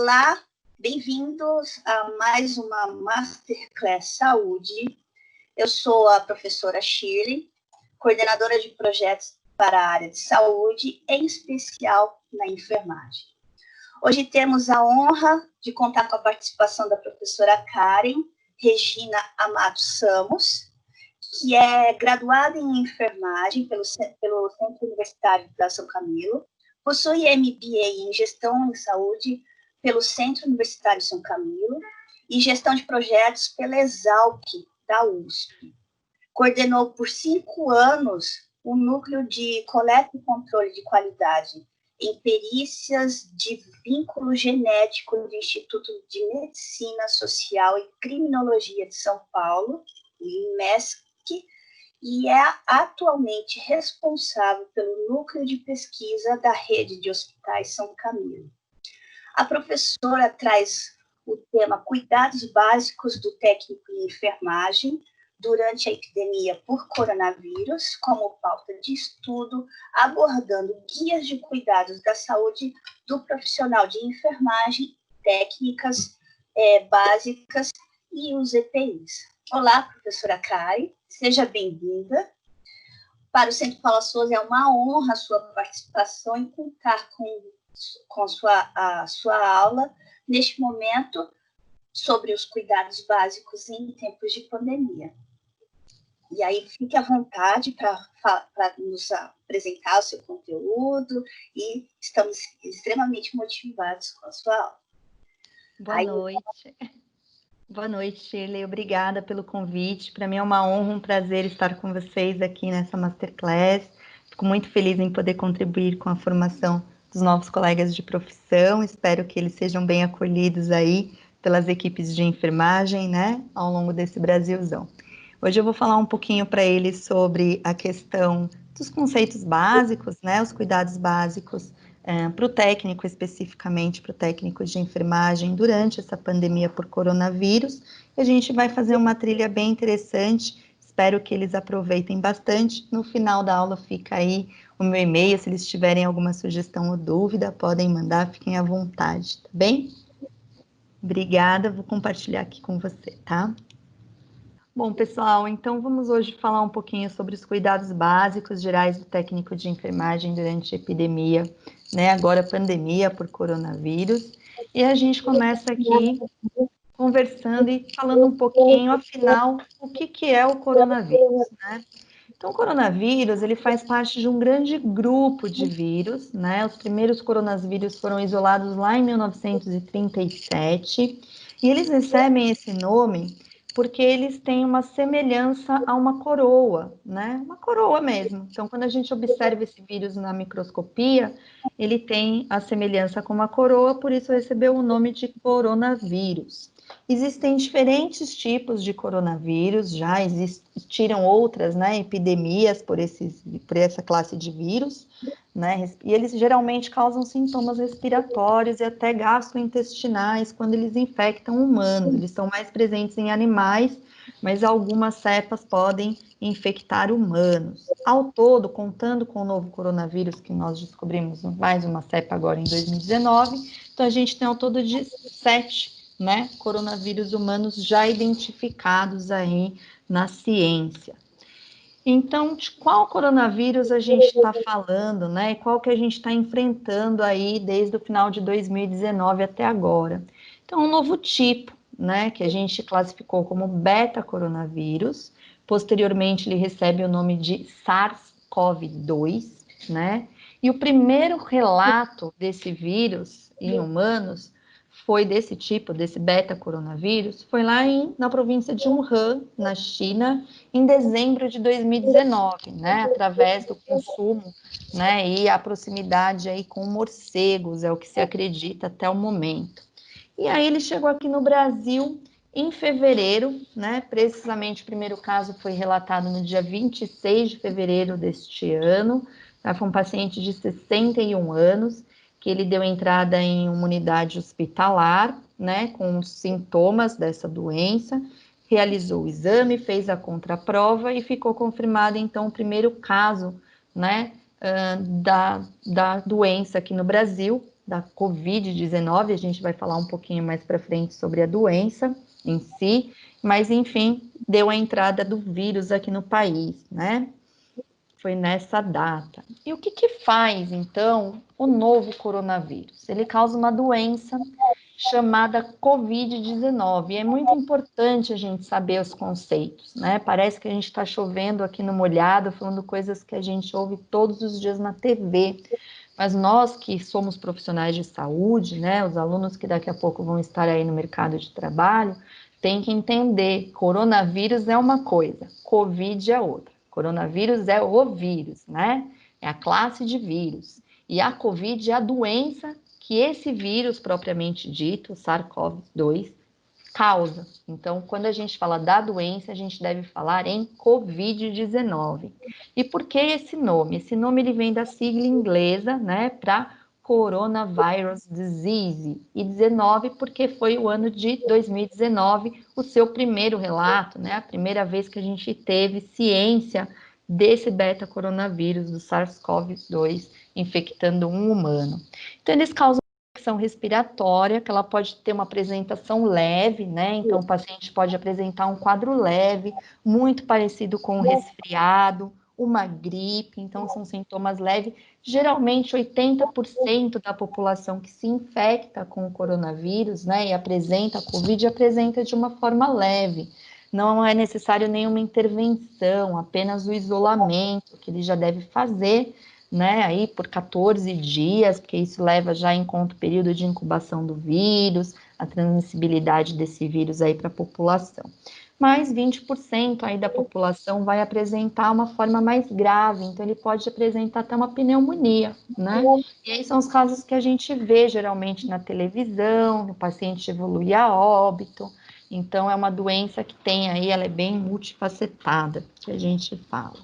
Olá, bem-vindos a mais uma Masterclass Saúde. Eu sou a professora Shirley, coordenadora de projetos para a área de saúde, em especial na enfermagem. Hoje temos a honra de contar com a participação da professora Karen Regina Amato Samos, que é graduada em enfermagem pelo Centro Universitário da São Camilo, possui MBA em Gestão em Saúde pelo Centro Universitário São Camilo e Gestão de Projetos pela Exalc, da USP. Coordenou por 5 anos o Núcleo de Coleta e Controle de Qualidade em Perícias de Vínculo Genético do Instituto de Medicina Social e Criminologia de São Paulo, IMESC, e é atualmente responsável pelo Núcleo de Pesquisa da Rede de Hospitais São Camilo. A professora traz o tema Cuidados Básicos do Técnico em Enfermagem durante a epidemia por coronavírus, como pauta de estudo, abordando guias de cuidados da saúde do profissional de enfermagem, técnicas básicas e os EPIs. Olá, professora Karen, seja bem-vinda. Para o Centro Paula Souza é uma honra a sua participação e contar com a sua aula neste momento sobre os cuidados básicos em tempos de pandemia. E aí, fique à vontade para nos apresentar o seu conteúdo e estamos extremamente motivados com a sua aula. Boa noite. Boa noite, Shirley. Obrigada pelo convite. Para mim é uma honra, um prazer estar com vocês aqui nessa Masterclass. Fico muito feliz em poder contribuir com a formação dos novos colegas de profissão. Espero que eles sejam bem acolhidos aí pelas equipes de enfermagem, né, ao longo desse Brasilzão. Hoje eu vou falar um pouquinho para eles sobre a questão dos conceitos básicos, né, os cuidados básicos para o técnico, especificamente para o técnico de enfermagem durante essa pandemia por coronavírus. E a gente vai fazer uma trilha bem interessante, espero que eles aproveitem bastante. No final da aula fica aí o meu e-mail, se eles tiverem alguma sugestão ou dúvida, podem mandar, fiquem à vontade, tá bem? Obrigada, vou compartilhar aqui com você, tá? Bom, pessoal, então vamos hoje falar um pouquinho sobre os cuidados básicos gerais do técnico de enfermagem durante a epidemia, né? Agora pandemia por coronavírus. E a gente começa aqui conversando e falando um pouquinho, afinal, o que é o coronavírus, né? Então, o coronavírus, ele faz parte de um grande grupo de vírus, né? Os primeiros coronavírus foram isolados lá em 1937, e eles recebem esse nome porque eles têm uma semelhança a uma coroa, né? Uma coroa mesmo. Então, quando a gente observa esse vírus na microscopia, ele tem a semelhança com uma coroa, por isso recebeu o nome de coronavírus. Existem diferentes tipos de coronavírus, já existiram outras, né, epidemias por essa classe de vírus, né, e eles geralmente causam sintomas respiratórios e até gastrointestinais quando eles infectam humanos. Eles são mais presentes em animais, mas algumas cepas podem infectar humanos. Ao todo, contando com o novo coronavírus, que nós descobrimos mais uma cepa agora em 2019, então a gente tem ao todo de 7, né, coronavírus humanos já identificados aí na ciência. Então, de qual coronavírus a gente está falando, né? Qual que a gente está enfrentando aí desde o final de 2019 até agora? Então, um novo tipo, né? Que a gente classificou como beta-coronavírus. Posteriormente, ele recebe o nome de SARS-CoV-2, né? E o primeiro relato desse vírus em humanos foi desse tipo, desse beta-coronavírus, foi lá na província de Wuhan, na China, em dezembro de 2019, né, através do consumo, né, e a proximidade aí com morcegos, é o que se acredita até o momento. E aí ele chegou aqui no Brasil em fevereiro, né, precisamente o primeiro caso foi relatado no dia 26 de fevereiro deste ano, tá, foi um paciente de 61 anos, que ele deu entrada em uma unidade hospitalar, né, com os sintomas dessa doença, realizou o exame, fez a contraprova e ficou confirmado, então, o primeiro caso, né, da doença aqui no Brasil, da Covid-19, a gente vai falar um pouquinho mais para frente sobre a doença em si, mas enfim, deu a entrada do vírus aqui no país, né? Foi nessa data. E o que que faz, então, o novo coronavírus? Ele causa uma doença chamada Covid-19. E é muito importante a gente saber os conceitos, né? Parece que a gente está chovendo aqui no molhado, falando coisas que a gente ouve todos os dias na TV. Mas nós que somos profissionais de saúde, né? Os alunos que daqui a pouco vão estar aí no mercado de trabalho, tem que entender, coronavírus é uma coisa, Covid é outra. Coronavírus é o vírus, né? É a classe de vírus. E a Covid é a doença que esse vírus, propriamente dito, o SARS-CoV-2, causa. Então, quando a gente fala da doença, a gente deve falar em Covid-19. E por que esse nome? Esse nome ele vem da sigla inglesa, né, para Coronavirus Disease, e 19 porque foi o ano de 2019 o seu primeiro relato, né, a primeira vez que a gente teve ciência desse beta-coronavírus, do SARS-CoV-2, infectando um humano. Então, eles causam infecção respiratória, que ela pode ter uma apresentação leve, né? Então, o paciente pode apresentar um quadro leve, muito parecido com um resfriado, uma gripe, então são sintomas leves. Geralmente, 80% da população que se infecta com o coronavírus, né, e apresenta a Covid, apresenta de uma forma leve. Não é necessário nenhuma intervenção, apenas o isolamento que ele já deve fazer, né, aí por 14 dias, porque isso leva já em conta o período de incubação do vírus, a transmissibilidade desse vírus aí para a população. Mas 20% aí da população vai apresentar uma forma mais grave, então ele pode apresentar até uma pneumonia, né? E aí são os casos que a gente vê geralmente na televisão, o paciente evolui a óbito, então é uma doença que tem aí, ela é bem multifacetada, que a gente fala.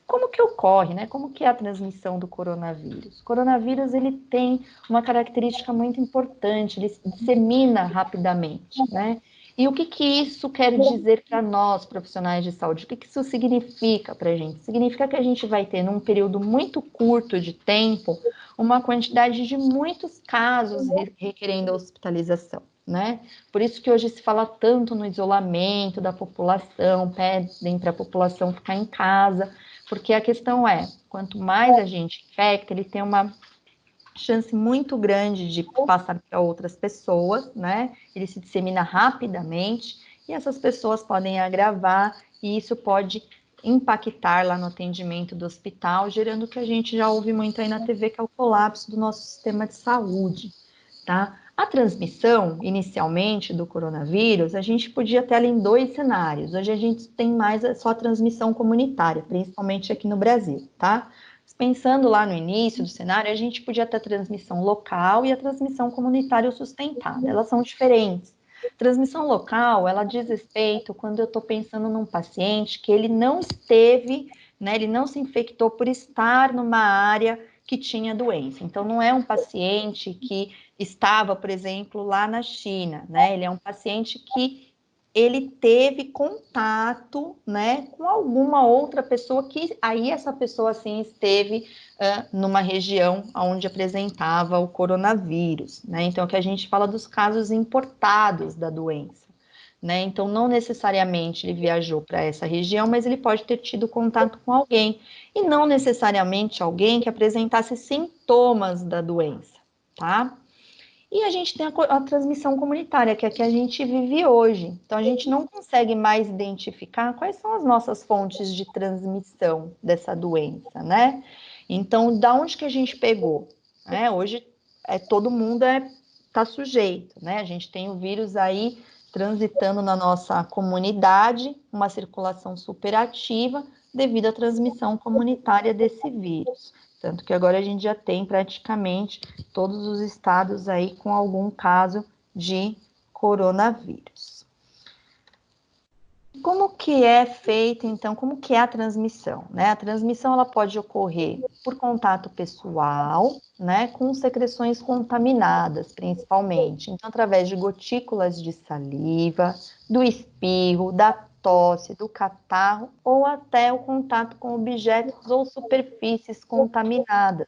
Como que ocorre, né? Como que é a transmissão do coronavírus? O coronavírus, ele tem uma característica muito importante, ele se dissemina rapidamente, né? E o que que isso quer dizer para nós, profissionais de saúde? O que que isso significa para a gente? Significa que a gente vai ter, num período muito curto de tempo, uma quantidade de muitos casos requerendo hospitalização, né? Por isso que hoje se fala tanto no isolamento da população, pedem para a população ficar em casa, porque a questão é, quanto mais a gente infecta, ele tem uma chance muito grande de passar para outras pessoas, né? Ele se dissemina rapidamente e essas pessoas podem agravar e isso pode impactar lá no atendimento do hospital, gerando o que a gente já ouve muito aí na TV, que é o colapso do nosso sistema de saúde, tá? A transmissão, inicialmente, do coronavírus, a gente podia ter ela em dois cenários. Hoje a gente tem mais só a transmissão comunitária, principalmente aqui no Brasil, tá? Pensando lá no início do cenário, a gente podia ter a transmissão local e a transmissão comunitária sustentada. Elas são diferentes. Transmissão local, ela diz respeito quando eu estou pensando num paciente que ele não esteve, né, ele não se infectou por estar numa área que tinha doença. Então, não é um paciente que estava, por exemplo, lá na China, né? Ele é um paciente que ele teve contato, né, com alguma outra pessoa que aí essa pessoa assim esteve numa região onde apresentava o coronavírus, né? Então, que a gente fala dos casos importados da doença, né? Então, não necessariamente ele viajou para essa região, mas ele pode ter tido contato com alguém e não necessariamente alguém que apresentasse sintomas da doença, tá? E a gente tem a transmissão comunitária, que é a que a gente vive hoje. Então, a gente não consegue mais identificar quais são as nossas fontes de transmissão dessa doença, né? Então, da onde que a gente pegou? Hoje, todo mundo está sujeito, né? A gente tem o vírus aí transitando na nossa comunidade, uma circulação superativa devido à transmissão comunitária desse vírus. Tanto que agora a gente já tem praticamente todos os estados aí com algum caso de coronavírus. Como que é feita, então, como que é a transmissão, né? A transmissão, ela pode ocorrer por contato pessoal, né, com secreções contaminadas, principalmente. Então, através de gotículas de saliva, do espirro, da tosse, do catarro, ou até o contato com objetos ou superfícies contaminadas,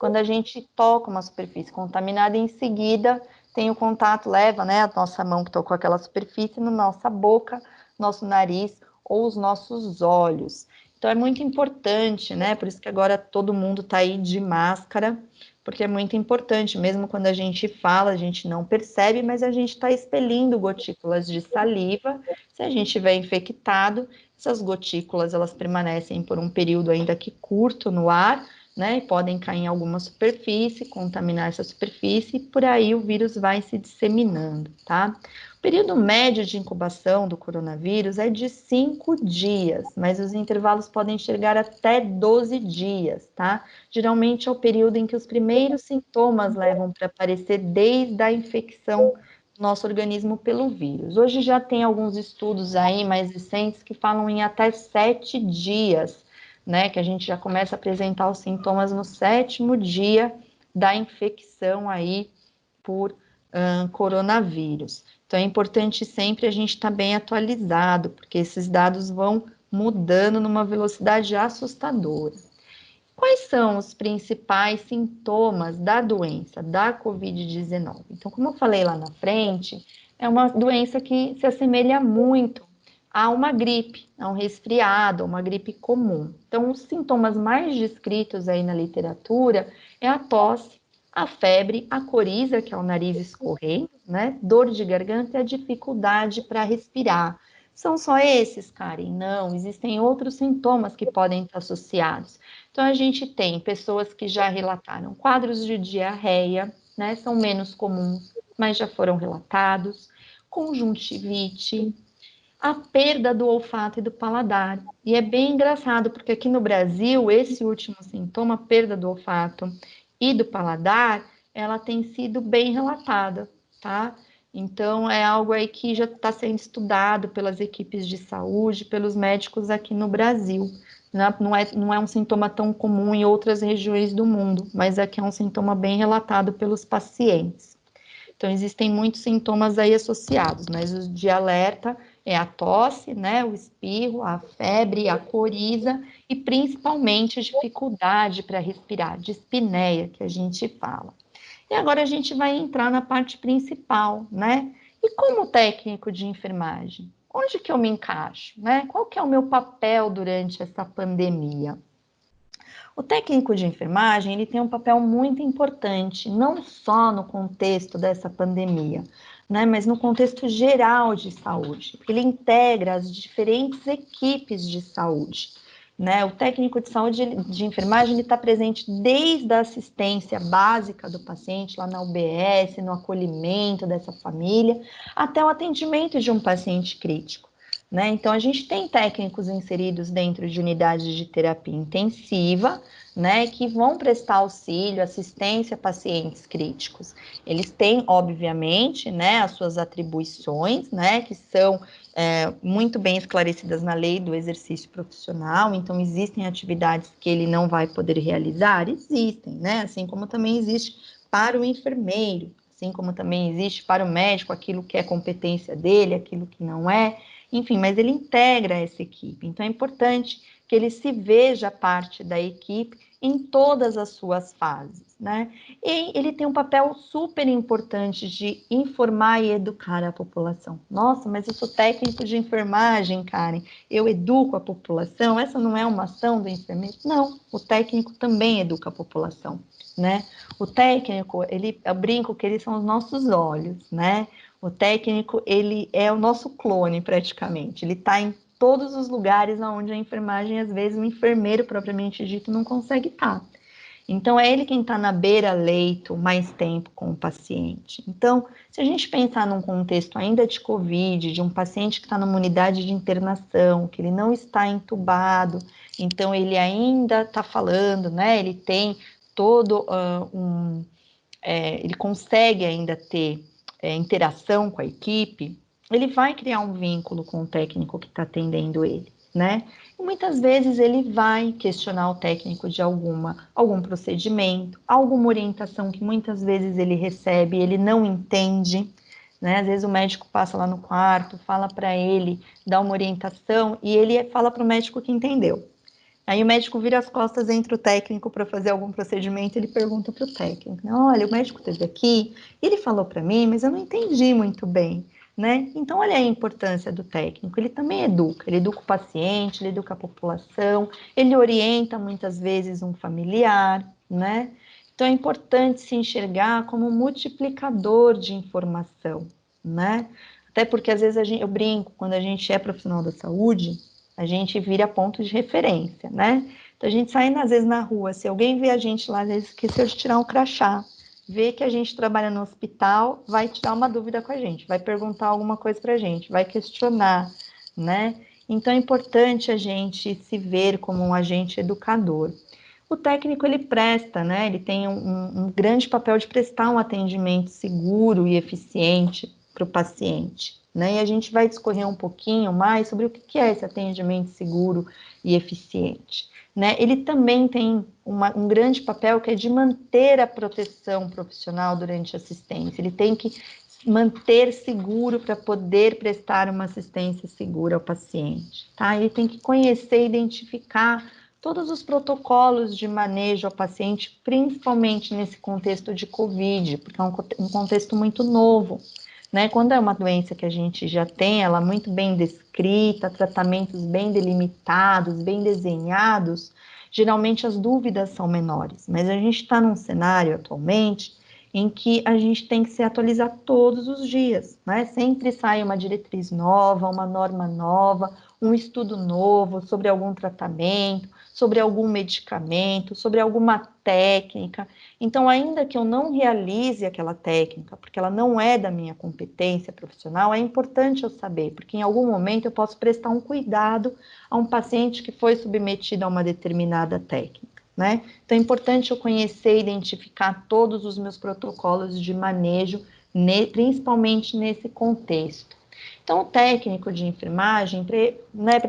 quando a gente toca uma superfície contaminada, em seguida tem o contato, leva, né, a nossa mão que tocou aquela superfície na nossa boca, nosso nariz ou os nossos olhos. Então, é muito importante, né, por isso que agora todo mundo está aí de máscara, porque é muito importante, mesmo quando a gente fala, a gente não percebe, mas a gente está expelindo gotículas de saliva. Se a gente estiver infectado, essas gotículas, elas permanecem por um período ainda que curto no ar, né, e podem cair em alguma superfície, contaminar essa superfície, e por aí o vírus vai se disseminando, tá? O período médio de incubação do coronavírus é de 5 dias, mas os intervalos podem chegar até 12 dias, tá? Geralmente é o período em que os primeiros sintomas levam para aparecer desde a infecção do nosso organismo pelo vírus. Hoje já tem alguns estudos aí mais recentes que falam em até 7 dias, né? Que a gente já começa a apresentar os sintomas no 7º dia da infecção aí por coronavírus. Então, é importante sempre a gente estar bem atualizado, porque esses dados vão mudando numa velocidade assustadora. Quais são os principais sintomas da doença, da Covid-19? Então, como eu falei lá na frente, é uma doença que se assemelha muito a uma gripe, a um resfriado, a uma gripe comum. Então, os sintomas mais descritos aí na literatura é a tosse, a febre, a coriza, que é o nariz escorrendo, né? Dor de garganta e a dificuldade para respirar. São só esses, Karen? Não, existem outros sintomas que podem estar associados. Então, a gente tem pessoas que já relataram quadros de diarreia, né? São menos comuns, mas já foram relatados. Conjuntivite, a perda do olfato e do paladar. E é bem engraçado, porque aqui no Brasil, esse último sintoma, a perda do olfato e do paladar, ela tem sido bem relatada, tá? Então, é algo aí que já está sendo estudado pelas equipes de saúde, pelos médicos aqui no Brasil. Não é um sintoma tão comum em outras regiões do mundo, mas aqui é um sintoma bem relatado pelos pacientes. Então, existem muitos sintomas aí associados, mas os de alerta é a tosse, né, o espirro, a febre, a coriza e principalmente a dificuldade para respirar, dispneia, que a gente fala. E agora a gente vai entrar na parte principal, né? E como técnico de enfermagem, onde que eu me encaixo, né? Qual que é o meu papel durante essa pandemia? O técnico de enfermagem, ele tem um papel muito importante, não só no contexto dessa pandemia, né, mas no contexto geral de saúde, porque ele integra as diferentes equipes de saúde, né? O técnico de saúde, de enfermagem, ele está presente desde a assistência básica do paciente, lá na UBS, no acolhimento dessa família, até o atendimento de um paciente crítico. Né? Então, a gente tem técnicos inseridos dentro de unidades de terapia intensiva, né, que vão prestar auxílio, assistência a pacientes críticos. Eles têm, obviamente, né, as suas atribuições, né, que são muito bem esclarecidas na lei do exercício profissional. Então, existem atividades que ele não vai poder realizar? Existem, né, assim como também existe para o enfermeiro, assim como também existe para o médico aquilo que é competência dele, aquilo que não é. Enfim, mas ele integra essa equipe. Então, é importante que ele se veja parte da equipe em todas as suas fases, né? E ele tem um papel super importante de informar e educar a população. Nossa, mas eu sou técnico de enfermagem, Karen, eu educo a população? Essa não é uma ação do enfermeiro? Não, o técnico também educa a população, né? O técnico, eu brinco que eles são os nossos olhos, né? O técnico, ele é o nosso clone, praticamente. Ele está em todos os lugares onde a enfermagem, às vezes, o enfermeiro, propriamente dito, não consegue estar. Então, é ele quem está na beira-leito mais tempo com o paciente. Então, se a gente pensar num contexto ainda de Covid, de um paciente que está numa unidade de internação, que ele não está entubado, então ele ainda está falando, né? Ele tem todo ele consegue ainda ter interação com a equipe, ele vai criar um vínculo com o técnico que está atendendo ele, né? E muitas vezes ele vai questionar o técnico de algum procedimento, alguma orientação que muitas vezes ele recebe e ele não entende, né? Às vezes o médico passa lá no quarto, fala para ele, dá uma orientação e ele fala para o médico que entendeu. Aí o médico vira as costas, entra o técnico para fazer algum procedimento, ele pergunta para o técnico, né? Olha, o médico esteve aqui, ele falou para mim, mas eu não entendi muito bem, né? Então, olha a importância do técnico, ele também educa, ele educa o paciente, ele educa a população, ele orienta muitas vezes um familiar, né? Então, é importante se enxergar como um multiplicador de informação, né? Até porque, às vezes, eu brinco, quando a gente é profissional da saúde, a gente vira ponto de referência, né? Então, a gente saindo, às vezes, na rua, se alguém vê a gente lá, às vezes, esqueceu de tirar um crachá, vê que a gente trabalha no hospital, vai tirar uma dúvida com a gente, vai perguntar alguma coisa para a gente, vai questionar, né? Então, é importante a gente se ver como um agente educador. O técnico, ele presta, né? Ele tem um grande papel de prestar um atendimento seguro e eficiente para o paciente, né? E a gente vai discorrer um pouquinho mais sobre o que é esse atendimento seguro e eficiente, né? Ele também tem um grande papel que é de manter a proteção profissional durante a assistência. Ele tem que manter seguro para poder prestar uma assistência segura ao paciente, tá? Ele tem que conhecer e identificar todos os protocolos de manejo ao paciente, principalmente nesse contexto de Covid, porque é um contexto muito novo, né? Quando é uma doença que a gente já tem, ela muito bem descrita, tratamentos bem delimitados, bem desenhados, geralmente as dúvidas são menores, mas a gente está num cenário atualmente em que a gente tem que se atualizar todos os dias, né? Sempre sai uma diretriz nova, uma norma nova, um estudo novo sobre algum tratamento, sobre algum medicamento, sobre alguma técnica. Então, ainda que eu não realize aquela técnica, porque ela não é da minha competência profissional, é importante eu saber, porque em algum momento eu posso prestar um cuidado a um paciente que foi submetido a uma determinada técnica, né? Então, é importante eu conhecer e identificar todos os meus protocolos de manejo, principalmente nesse contexto. Então, o técnico de enfermagem, para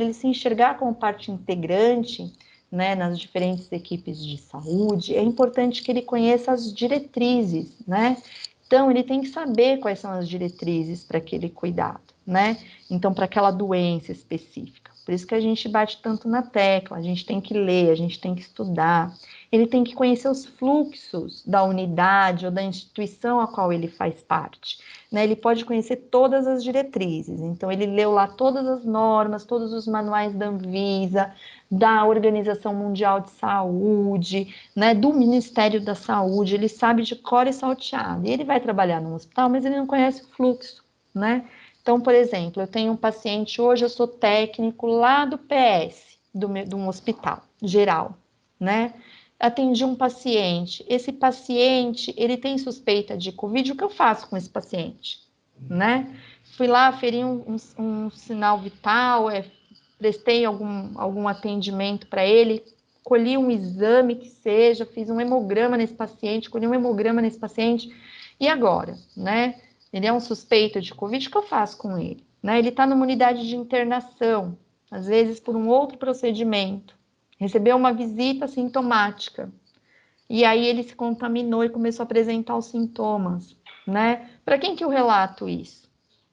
ele se enxergar como parte integrante, né, nas diferentes equipes de saúde, é importante que ele conheça as diretrizes, né? Então, ele tem que saber quais são as diretrizes para aquele cuidado, né? Então, para aquela doença específica. Por isso que a gente bate tanto na tecla, a gente tem que ler, a gente tem que estudar. Ele tem que conhecer os fluxos da unidade ou da instituição a qual ele faz parte, né? Ele pode conhecer todas as diretrizes. Então, ele leu lá todas as normas, todos os manuais da Anvisa, da Organização Mundial de Saúde, né, do Ministério da Saúde, ele sabe de cor e salteado. E ele vai trabalhar no hospital, mas ele não conhece o fluxo, né? Então, por exemplo, eu tenho um paciente, hoje eu sou técnico lá do PS, de um hospital geral, né? Atendi um paciente, esse paciente, ele tem suspeita de Covid, o que eu faço com esse paciente, né? Fui lá, aferi um sinal vital, prestei algum atendimento para ele, colhi um exame que seja, fiz um hemograma nesse paciente, colhi um hemograma nesse paciente, e agora, né? Ele é um suspeito de Covid, o que eu faço com ele? Né? Ele está numa unidade de internação, às vezes por um outro procedimento, recebeu uma visita sintomática, e aí ele se contaminou e começou a apresentar os sintomas, né? Para quem que eu relato isso?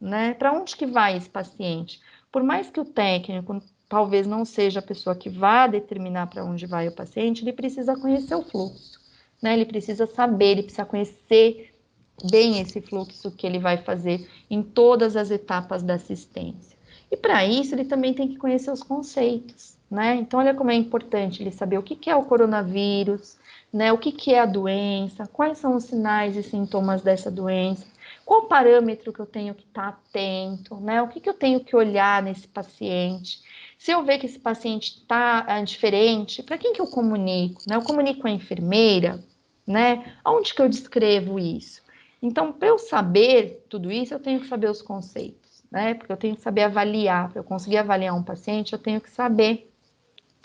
Né? Para onde que vai esse paciente? Por mais que o técnico talvez não seja a pessoa que vá determinar para onde vai o paciente, ele precisa conhecer o fluxo, né? Ele precisa saber, ele precisa conhecer bem esse fluxo que ele vai fazer em todas as etapas da assistência. E para isso, ele também tem que conhecer os conceitos, né? Então, olha como é importante ele saber o que é o coronavírus, né? O que é a doença, quais são os sinais e sintomas dessa doença, qual parâmetro que eu tenho que estar atento, né? O que eu tenho que olhar nesse paciente. Se eu ver que esse paciente está diferente, para quem que eu comunico? Né? Eu comunico com a enfermeira, né? Aonde que eu descrevo isso? Então, para eu saber tudo isso, eu tenho que saber os conceitos, né? Porque eu tenho que saber avaliar. Para eu conseguir avaliar um paciente, eu tenho que saber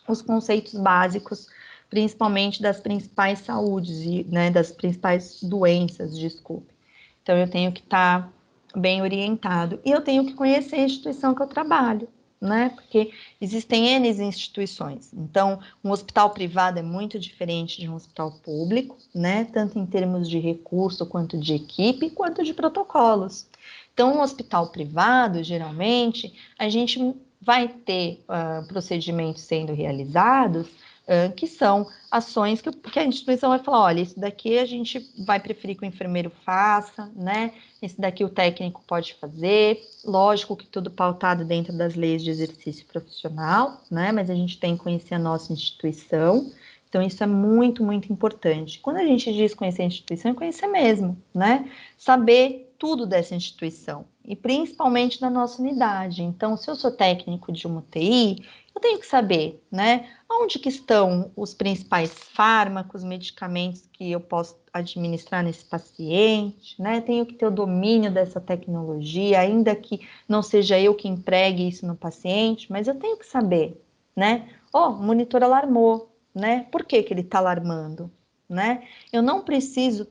os conceitos básicos, principalmente das principais saúdes, né? Das principais doenças, desculpe. Então, eu tenho que estar bem orientado. E eu tenho que conhecer a instituição que eu trabalho, né? Porque existem N instituições. Então, um hospital privado é muito diferente de um hospital público, né? Tanto em termos de recurso, quanto de equipe, quanto de protocolos. Então, um hospital privado, geralmente, a gente vai ter procedimentos sendo realizados que são ações que a instituição vai falar, olha, isso daqui a gente vai preferir que o enfermeiro faça, né? Esse daqui o técnico pode fazer, lógico que tudo pautado dentro das leis de exercício profissional, né? Mas a gente tem que conhecer a nossa instituição, então isso é muito, muito importante. Quando a gente diz conhecer a instituição, é conhecer mesmo, né? Saber tudo dessa instituição, e principalmente da nossa unidade. Então, se eu sou técnico de uma UTI, eu tenho que saber, né? Onde que estão os principais fármacos, medicamentos que eu posso administrar nesse paciente, né? Tenho que ter o domínio dessa tecnologia, ainda que não seja eu que empregue isso no paciente, mas eu tenho que saber, né? O monitor alarmou, né? Por que ele está alarmando, né? Eu não preciso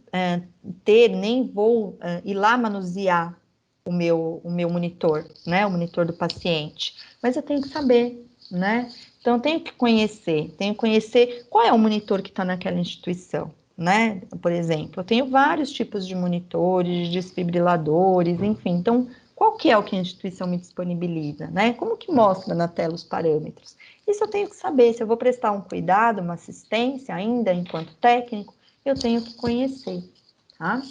ter, nem vou ir lá manusear o meu monitor, né? O monitor do paciente, mas eu tenho que saber, né? Então, eu tenho que conhecer qual é o monitor que está naquela instituição, né? Por exemplo, eu tenho vários tipos de monitores, de desfibriladores, enfim. Então, qual que é o que a instituição me disponibiliza, né? Como que mostra na tela os parâmetros? Isso eu tenho que saber. Se eu vou prestar um cuidado, uma assistência ainda enquanto técnico, eu tenho que conhecer, tá?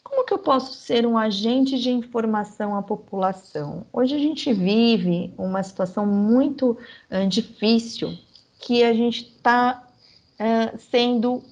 Como que eu posso ser um agente de informação à população? Hoje a gente vive uma situação muito difícil, que a gente está sendo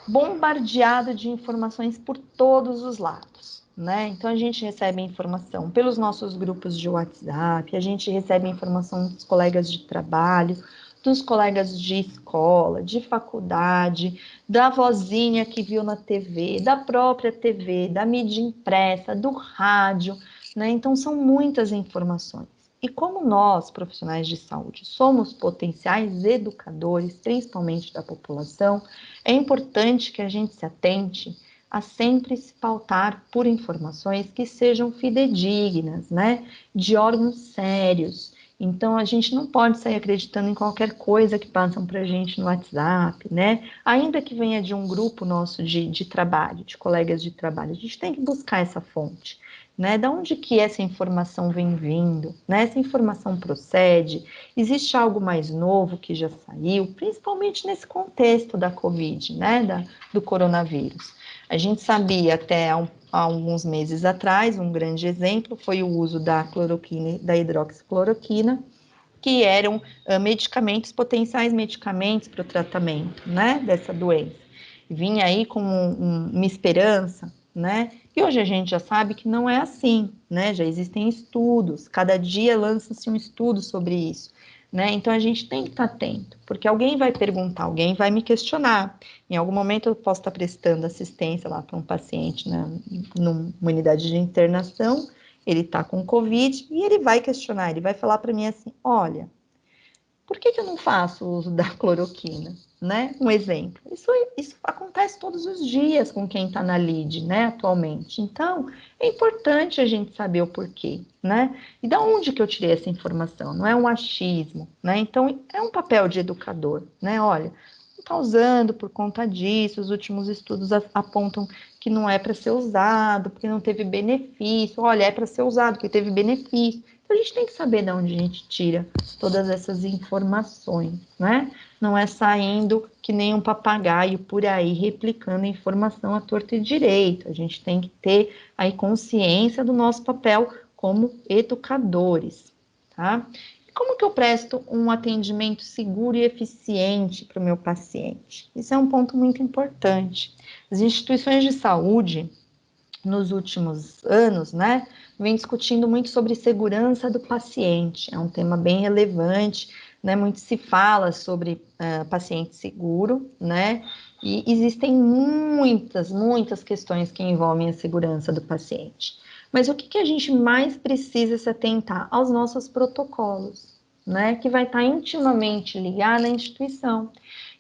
bombardeado de informações por todos os lados, né? Então a gente recebe informação pelos nossos grupos de WhatsApp, a gente recebe informação dos colegas de trabalho, dos colegas de escola, de faculdade, da vozinha que viu na TV, da própria TV, da mídia impressa, do rádio, né? Então são muitas informações. E como nós, profissionais de saúde, somos potenciais educadores, principalmente da população, é importante que a gente se atente a sempre se pautar por informações que sejam fidedignas, né? De órgãos sérios. Então, a gente não pode sair acreditando em qualquer coisa que passam para a gente no WhatsApp, né? Ainda que venha de um grupo nosso de trabalho, de colegas de trabalho, a gente tem que buscar essa fonte, né? Da onde que essa informação vem vindo, né? Essa informação procede? Existe algo mais novo que já saiu, principalmente nesse contexto da Covid, né? Do coronavírus. A gente sabia até há alguns meses atrás, um grande exemplo foi o uso da cloroquina, da hidroxicloroquina, que eram medicamentos, potenciais medicamentos para o tratamento, né, dessa doença. Vinha aí com uma esperança, né, e hoje a gente já sabe que não é assim, né, já existem estudos, cada dia lança-se um estudo sobre isso, né, então a gente tem que estar atento, porque alguém vai perguntar, alguém vai me questionar, em algum momento eu posso estar prestando assistência lá para um paciente, né, numa unidade de internação, ele está com Covid e ele vai questionar, ele vai falar para mim assim, olha, por que eu não faço uso da cloroquina, né? Um exemplo. Isso acontece todos os dias com quem está na lide, né, atualmente. Então, é importante a gente saber o porquê, né? E da onde que eu tirei essa informação? Não é um achismo, né? Então, é um papel de educador, né? Olha, não está usando por conta disso, os últimos estudos apontam que não é para ser usado, porque não teve benefício. Olha, é para ser usado, porque teve benefício. Então, a gente tem que saber de onde a gente tira todas essas informações, né? Não é saindo que nem um papagaio por aí replicando informação à torta e direito. A gente tem que ter aí consciência do nosso papel como educadores, tá? E como que eu presto um atendimento seguro e eficiente para o meu paciente? Isso é um ponto muito importante. As instituições de saúde, nos últimos anos, né, vem discutindo muito sobre segurança do paciente. É um tema bem relevante, né? Muito se fala sobre paciente seguro, né? E existem muitas questões que envolvem a segurança do paciente. Mas o que a gente mais precisa se atentar? Aos nossos protocolos, né? Que vai estar intimamente ligado à instituição.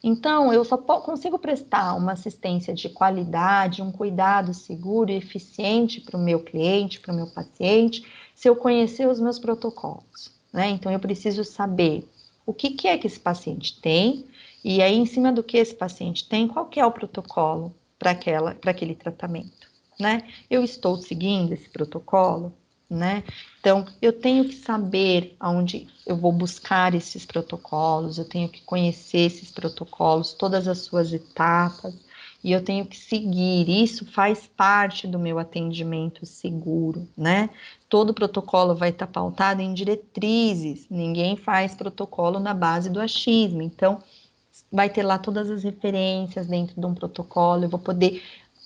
Então, eu só consigo prestar uma assistência de qualidade, um cuidado seguro e eficiente para o meu cliente, para o meu paciente, se eu conhecer os meus protocolos, né? Então, eu preciso saber o que é que esse paciente tem, e aí, em cima do que esse paciente tem, qual que é o protocolo para aquele tratamento, né? Eu estou seguindo esse protocolo? né? Então, eu tenho que saber aonde eu vou buscar esses protocolos, eu tenho que conhecer esses protocolos, todas as suas etapas, e eu tenho que seguir. Isso faz parte do meu atendimento seguro, né? Todo protocolo vai estar pautado em diretrizes, ninguém faz protocolo na base do achismo. Então, vai ter lá todas as referências dentro de um protocolo, eu vou poder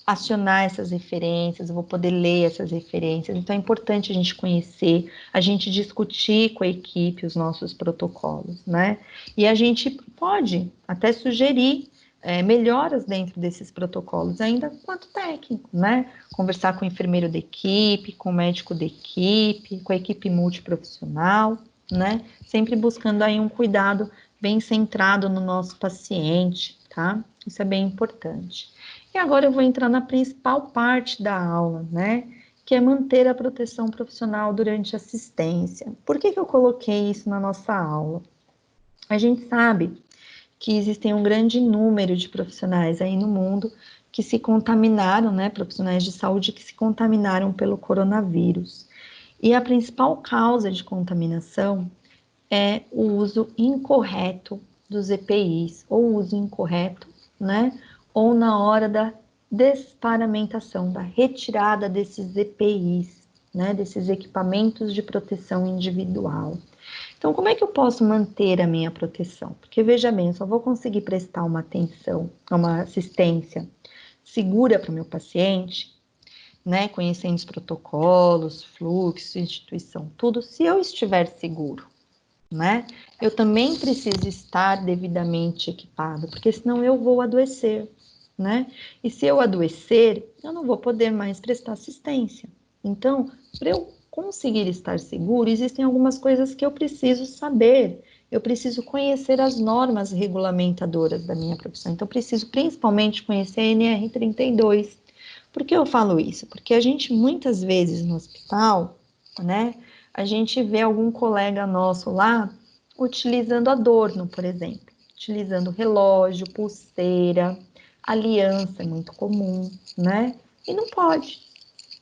acionar essas referências, eu vou poder ler essas referências. Então é importante a gente conhecer, a gente discutir com a equipe os nossos protocolos, né? E a gente pode até sugerir melhoras dentro desses protocolos, ainda quanto técnico, né? Conversar com o enfermeiro da equipe, com o médico da equipe, com a equipe multiprofissional, né? Sempre buscando aí um cuidado bem centrado no nosso paciente, tá? Isso é bem importante. E agora eu vou entrar na principal parte da aula, né? Que é manter a proteção profissional durante a assistência. Por que eu coloquei isso na nossa aula? A gente sabe que existem um grande número de profissionais aí no mundo que se contaminaram, né? Profissionais de saúde que se contaminaram pelo coronavírus. E a principal causa de contaminação é o uso incorreto dos EPIs, ou o uso incorreto, né? Ou na hora da desparamentação, da retirada desses EPIs, né? Desses equipamentos de proteção individual. Então, como é que eu posso manter a minha proteção? Porque, veja bem, eu só vou conseguir prestar uma atenção, uma assistência segura para o meu paciente, né? Conhecendo os protocolos, fluxo, instituição, tudo, se eu estiver seguro, né? Eu também preciso estar devidamente equipado, porque senão eu vou adoecer, né? E se eu adoecer, eu não vou poder mais prestar assistência. Então, para eu conseguir estar seguro, existem algumas coisas que eu preciso saber. Eu preciso conhecer as normas regulamentadoras da minha profissão. Então, eu preciso principalmente conhecer a NR32. Por que eu falo isso? Porque a gente, muitas vezes no hospital, né? A gente vê algum colega nosso lá utilizando adorno, por exemplo, utilizando relógio, pulseira, aliança, é muito comum, né? E não pode.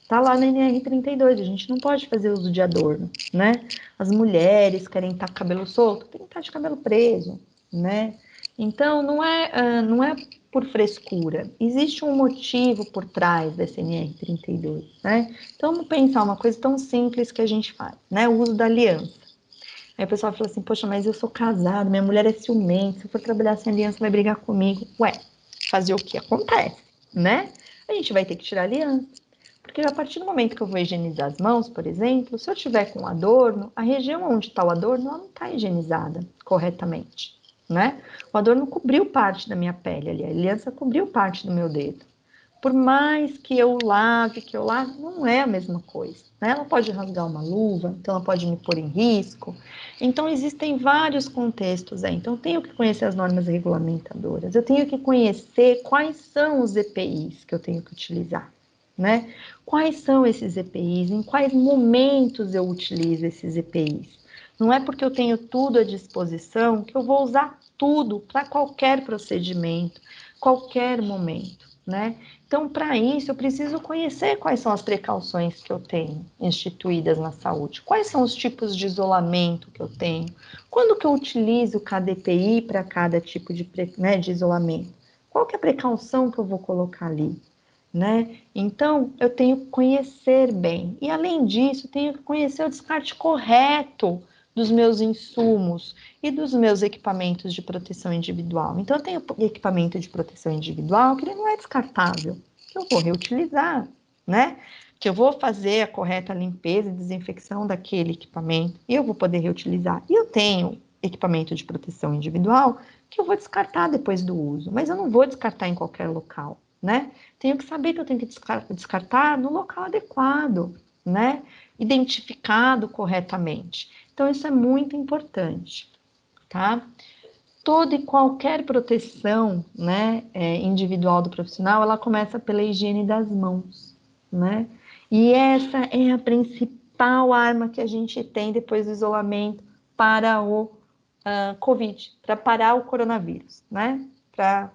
Tá lá na NR32, a gente não pode fazer uso de adorno, né? As mulheres querem estar com cabelo solto, tem que estar de cabelo preso, né? Então, não é por frescura, existe um motivo por trás dessa NR32, né? Então, vamos pensar uma coisa tão simples que a gente faz, né? O uso da aliança. Aí o pessoal fala assim, poxa, mas eu sou casado, minha mulher é ciumenta, se eu for trabalhar sem aliança vai brigar comigo. Ué, fazer o que acontece, né? A gente vai ter que tirar a aliança. Porque a partir do momento que eu vou higienizar as mãos, por exemplo, se eu tiver com adorno, a região onde está o adorno, ela não está higienizada corretamente, né? O adorno cobriu parte da minha pele ali, a aliança cobriu parte do meu dedo. Por mais que eu lave, não é a mesma coisa, né? Ela pode rasgar uma luva, então ela pode me pôr em risco. Então, existem vários contextos aí. Então, eu tenho que conhecer as normas regulamentadoras, eu tenho que conhecer quais são os EPIs que eu tenho que utilizar, né? Quais são esses EPIs, em quais momentos eu utilizo esses EPIs. Não é porque eu tenho tudo à disposição que eu vou usar tudo para qualquer procedimento, qualquer momento, né? Então, para isso, eu preciso conhecer quais são as precauções que eu tenho instituídas na saúde, quais são os tipos de isolamento que eu tenho, quando que eu utilizo cada EPI para cada tipo de isolamento, qual que é a precaução que eu vou colocar ali, né? Então, eu tenho que conhecer bem. E, além disso, tenho que conhecer o descarte correto dos meus insumos e dos meus equipamentos de proteção individual. Então, eu tenho equipamento de proteção individual que ele não é descartável, que eu vou reutilizar, né? Que eu vou fazer a correta limpeza e desinfecção daquele equipamento e eu vou poder reutilizar. E eu tenho equipamento de proteção individual que eu vou descartar depois do uso, mas eu não vou descartar em qualquer local, né? Tenho que saber que eu tenho que descartar no local adequado, né? Identificado corretamente. Então, isso é muito importante, tá? Toda e qualquer proteção, né, individual do profissional, ela começa pela higiene das mãos, né? E essa é a principal arma que a gente tem depois do isolamento para o Covid, para parar o coronavírus, né? Para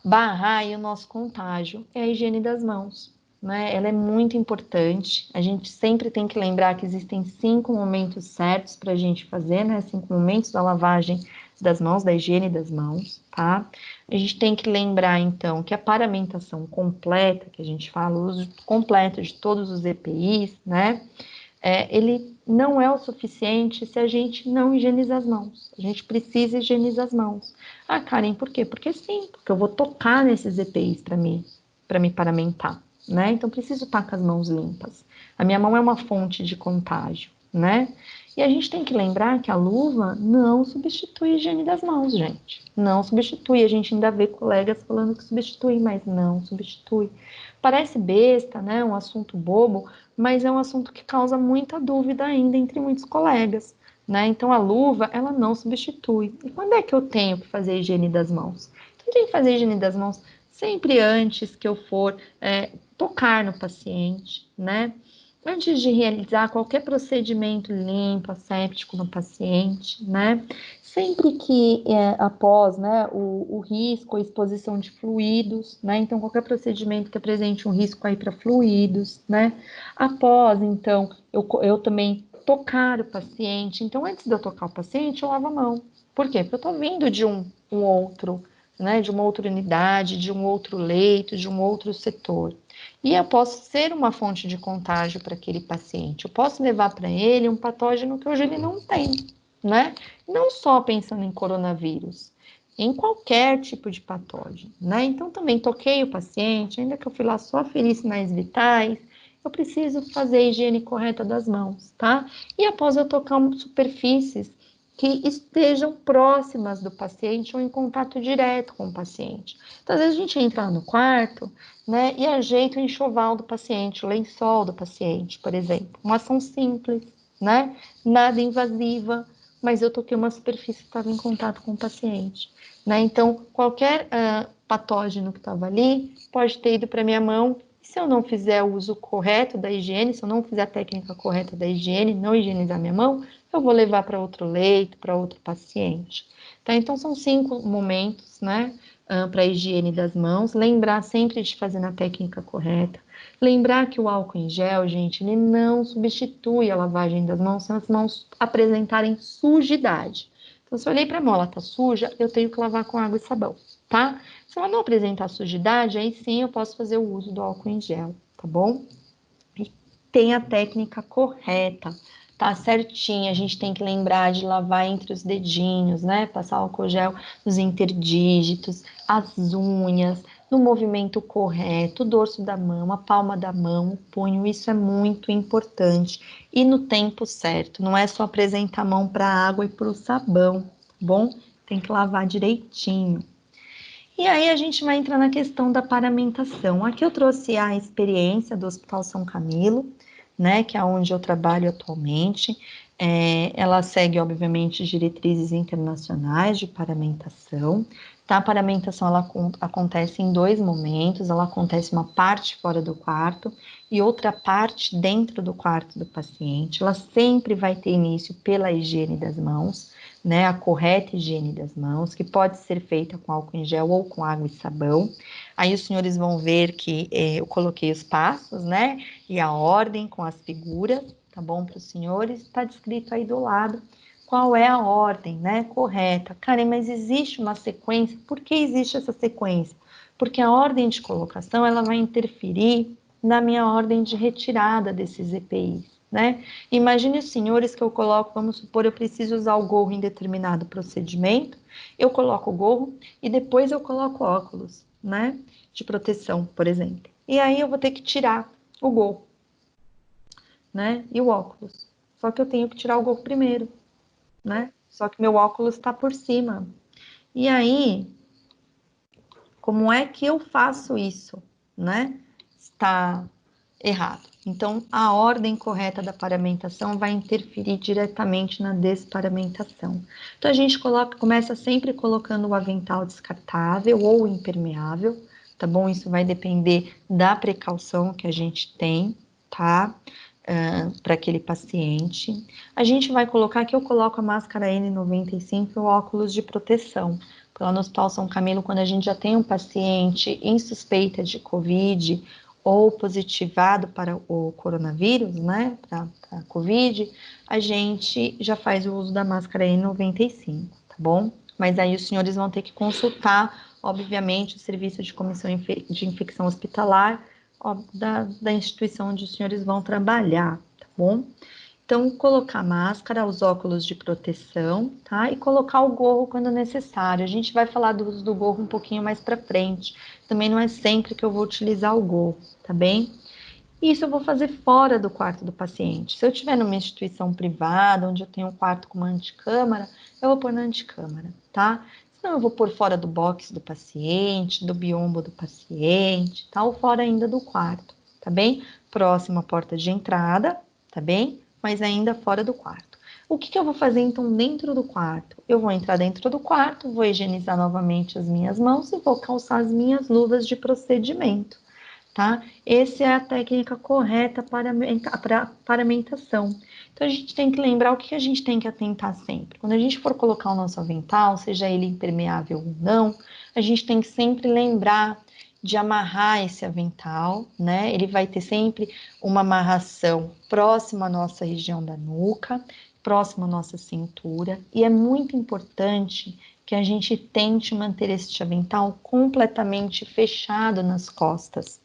barrar aí o nosso contágio, é a higiene das mãos, né? Ela é muito importante. A gente sempre tem que lembrar que existem 5 momentos certos para a gente fazer, né? 5 momentos da lavagem das mãos, da higiene das mãos, tá? A gente tem que lembrar, então, que a paramentação completa, que a gente fala, o uso completo de todos os EPIs, né? Ele não é o suficiente se a gente não higieniza as mãos. A gente precisa higienizar as mãos. Ah, Karen, por quê? Porque sim, porque eu vou tocar nesses EPIs para me paramentar, né? Então, preciso estar com as mãos limpas. A minha mão é uma fonte de contágio, né? E a gente tem que lembrar que a luva não substitui a higiene das mãos, gente. Não substitui. A gente ainda vê colegas falando que substitui, mas não substitui. Parece besta, né? Um assunto bobo, mas é um assunto que causa muita dúvida ainda entre muitos colegas, né? Então, a luva, ela não substitui. E quando é que eu tenho que fazer a higiene das mãos? Então, eu tenho que fazer a higiene das mãos sempre antes que eu for tocar no paciente, né? Antes de realizar qualquer procedimento limpo, asséptico no paciente, né? Sempre que após, né, o risco, a exposição de fluidos, né? Então, qualquer procedimento que apresente um risco aí para fluidos, né? Após, então, eu também tocar o paciente. Então, antes de eu tocar o paciente, eu lavo a mão. Por quê? Porque eu estou vindo de um outro, né? De uma outra unidade, de um outro leito, de um outro setor. E eu posso ser uma fonte de contágio para aquele paciente. Eu posso levar para ele um patógeno que hoje ele não tem, né? Não só pensando em coronavírus, em qualquer tipo de patógeno, né? Então, também toquei o paciente, ainda que eu fui lá só ferir sinais vitais, eu preciso fazer a higiene correta das mãos, tá? E após eu tocar superfícies que estejam próximas do paciente ou em contato direto com o paciente. Então, às vezes a gente entra no quarto, né, e ajeita o enxoval do paciente, o lençol do paciente, por exemplo. Uma ação simples, né? Nada invasiva, mas eu toquei uma superfície que estava em contato com o paciente, né? Então, qualquer patógeno que estava ali pode ter ido para minha mão. Se eu não fizer o uso correto da higiene, se eu não fizer a técnica correta da higiene, não higienizar minha mão, eu vou levar para outro leito, para outro paciente. Tá? Então, são 5 momentos, né? Para a higiene das mãos, lembrar sempre de fazer na técnica correta, lembrar que o álcool em gel, gente, ele não substitui a lavagem das mãos se as mãos apresentarem sujidade. Então, se eu olhei para a mão, ela está suja, eu tenho que lavar com água e sabão, tá? Se ela não apresentar sujidade, aí sim eu posso fazer o uso do álcool em gel, tá bom? E tem a técnica correta, tá certinho. A gente tem que lembrar de lavar entre os dedinhos, né? Passar álcool gel nos interdígitos, as unhas, no movimento correto, o dorso da mão, a palma da mão, o punho. Isso é muito importante. E no tempo certo, não é só apresentar a mão para a água e para o sabão, tá bom? Tem que lavar direitinho. E aí a gente vai entrar na questão da paramentação. Aqui eu trouxe a experiência do Hospital São Camilo, né, que é onde eu trabalho atualmente. Ela segue, obviamente, diretrizes internacionais de paramentação. Tá? A paramentação ela acontece em 2 momentos, ela acontece uma parte fora do quarto e outra parte dentro do quarto do paciente. Ela sempre vai ter início pela higiene das mãos, né, a correta higiene das mãos, que pode ser feita com álcool em gel ou com água e sabão. Aí os senhores vão ver que eu coloquei os passos, né, e a ordem com as figuras, tá bom, para os senhores? Está descrito aí do lado qual é a ordem, né, correta. Karen, mas existe uma sequência? Por que existe essa sequência? Porque a ordem de colocação, ela vai interferir na minha ordem de retirada desses EPIs, né? Imagine os senhores que eu coloco, vamos supor, eu preciso usar o gorro em determinado procedimento, eu coloco o gorro e depois eu coloco óculos, né? De proteção, por exemplo. E aí eu vou ter que tirar o gorro, né? E o óculos. Só que eu tenho que tirar o gorro primeiro, né? Só que meu óculos está por cima. E aí, como é que eu faço isso, né? Está errado. Então, a ordem correta da paramentação vai interferir diretamente na desparamentação. Então, a gente começa sempre colocando o avental descartável ou impermeável, tá bom? Isso vai depender da precaução que a gente tem, tá? Para aquele paciente. A gente vai colocar, aqui eu coloco a máscara N95 e o óculos de proteção. Lá no Hospital São Camilo, quando a gente já tem um paciente em suspeita de Covid, ou positivado para o coronavírus, né, para a Covid, a gente já faz o uso da máscara N95, tá bom? Mas aí os senhores vão ter que consultar, obviamente, o serviço de comissão de infecção hospitalar da instituição onde os senhores vão trabalhar, tá bom? Então, colocar máscara, os óculos de proteção, tá? E colocar o gorro quando necessário. A gente vai falar do uso do gorro um pouquinho mais para frente. Também não é sempre que eu vou utilizar o gorro, tá bem? Isso eu vou fazer fora do quarto do paciente. Se eu estiver numa instituição privada, onde eu tenho um quarto com uma anticâmara, eu vou pôr na anticâmara, tá? Senão eu vou pôr fora do box do paciente, do biombo do paciente, tá? Ou fora ainda do quarto, tá bem? Próximo à porta de entrada, tá bem? Mas ainda fora do quarto. O que eu vou fazer então dentro do quarto? Eu vou entrar dentro do quarto, vou higienizar novamente as minhas mãos e vou calçar as minhas luvas de procedimento, tá? Essa é a técnica correta para paramentação. Então, a gente tem que lembrar o que a gente tem que atentar sempre. Quando a gente for colocar o nosso avental, seja ele impermeável ou não, a gente tem que sempre lembrar de amarrar esse avental, né? Ele vai ter sempre uma amarração próxima à nossa região da nuca, próxima à nossa cintura, e é muito importante que a gente tente manter este avental completamente fechado nas costas.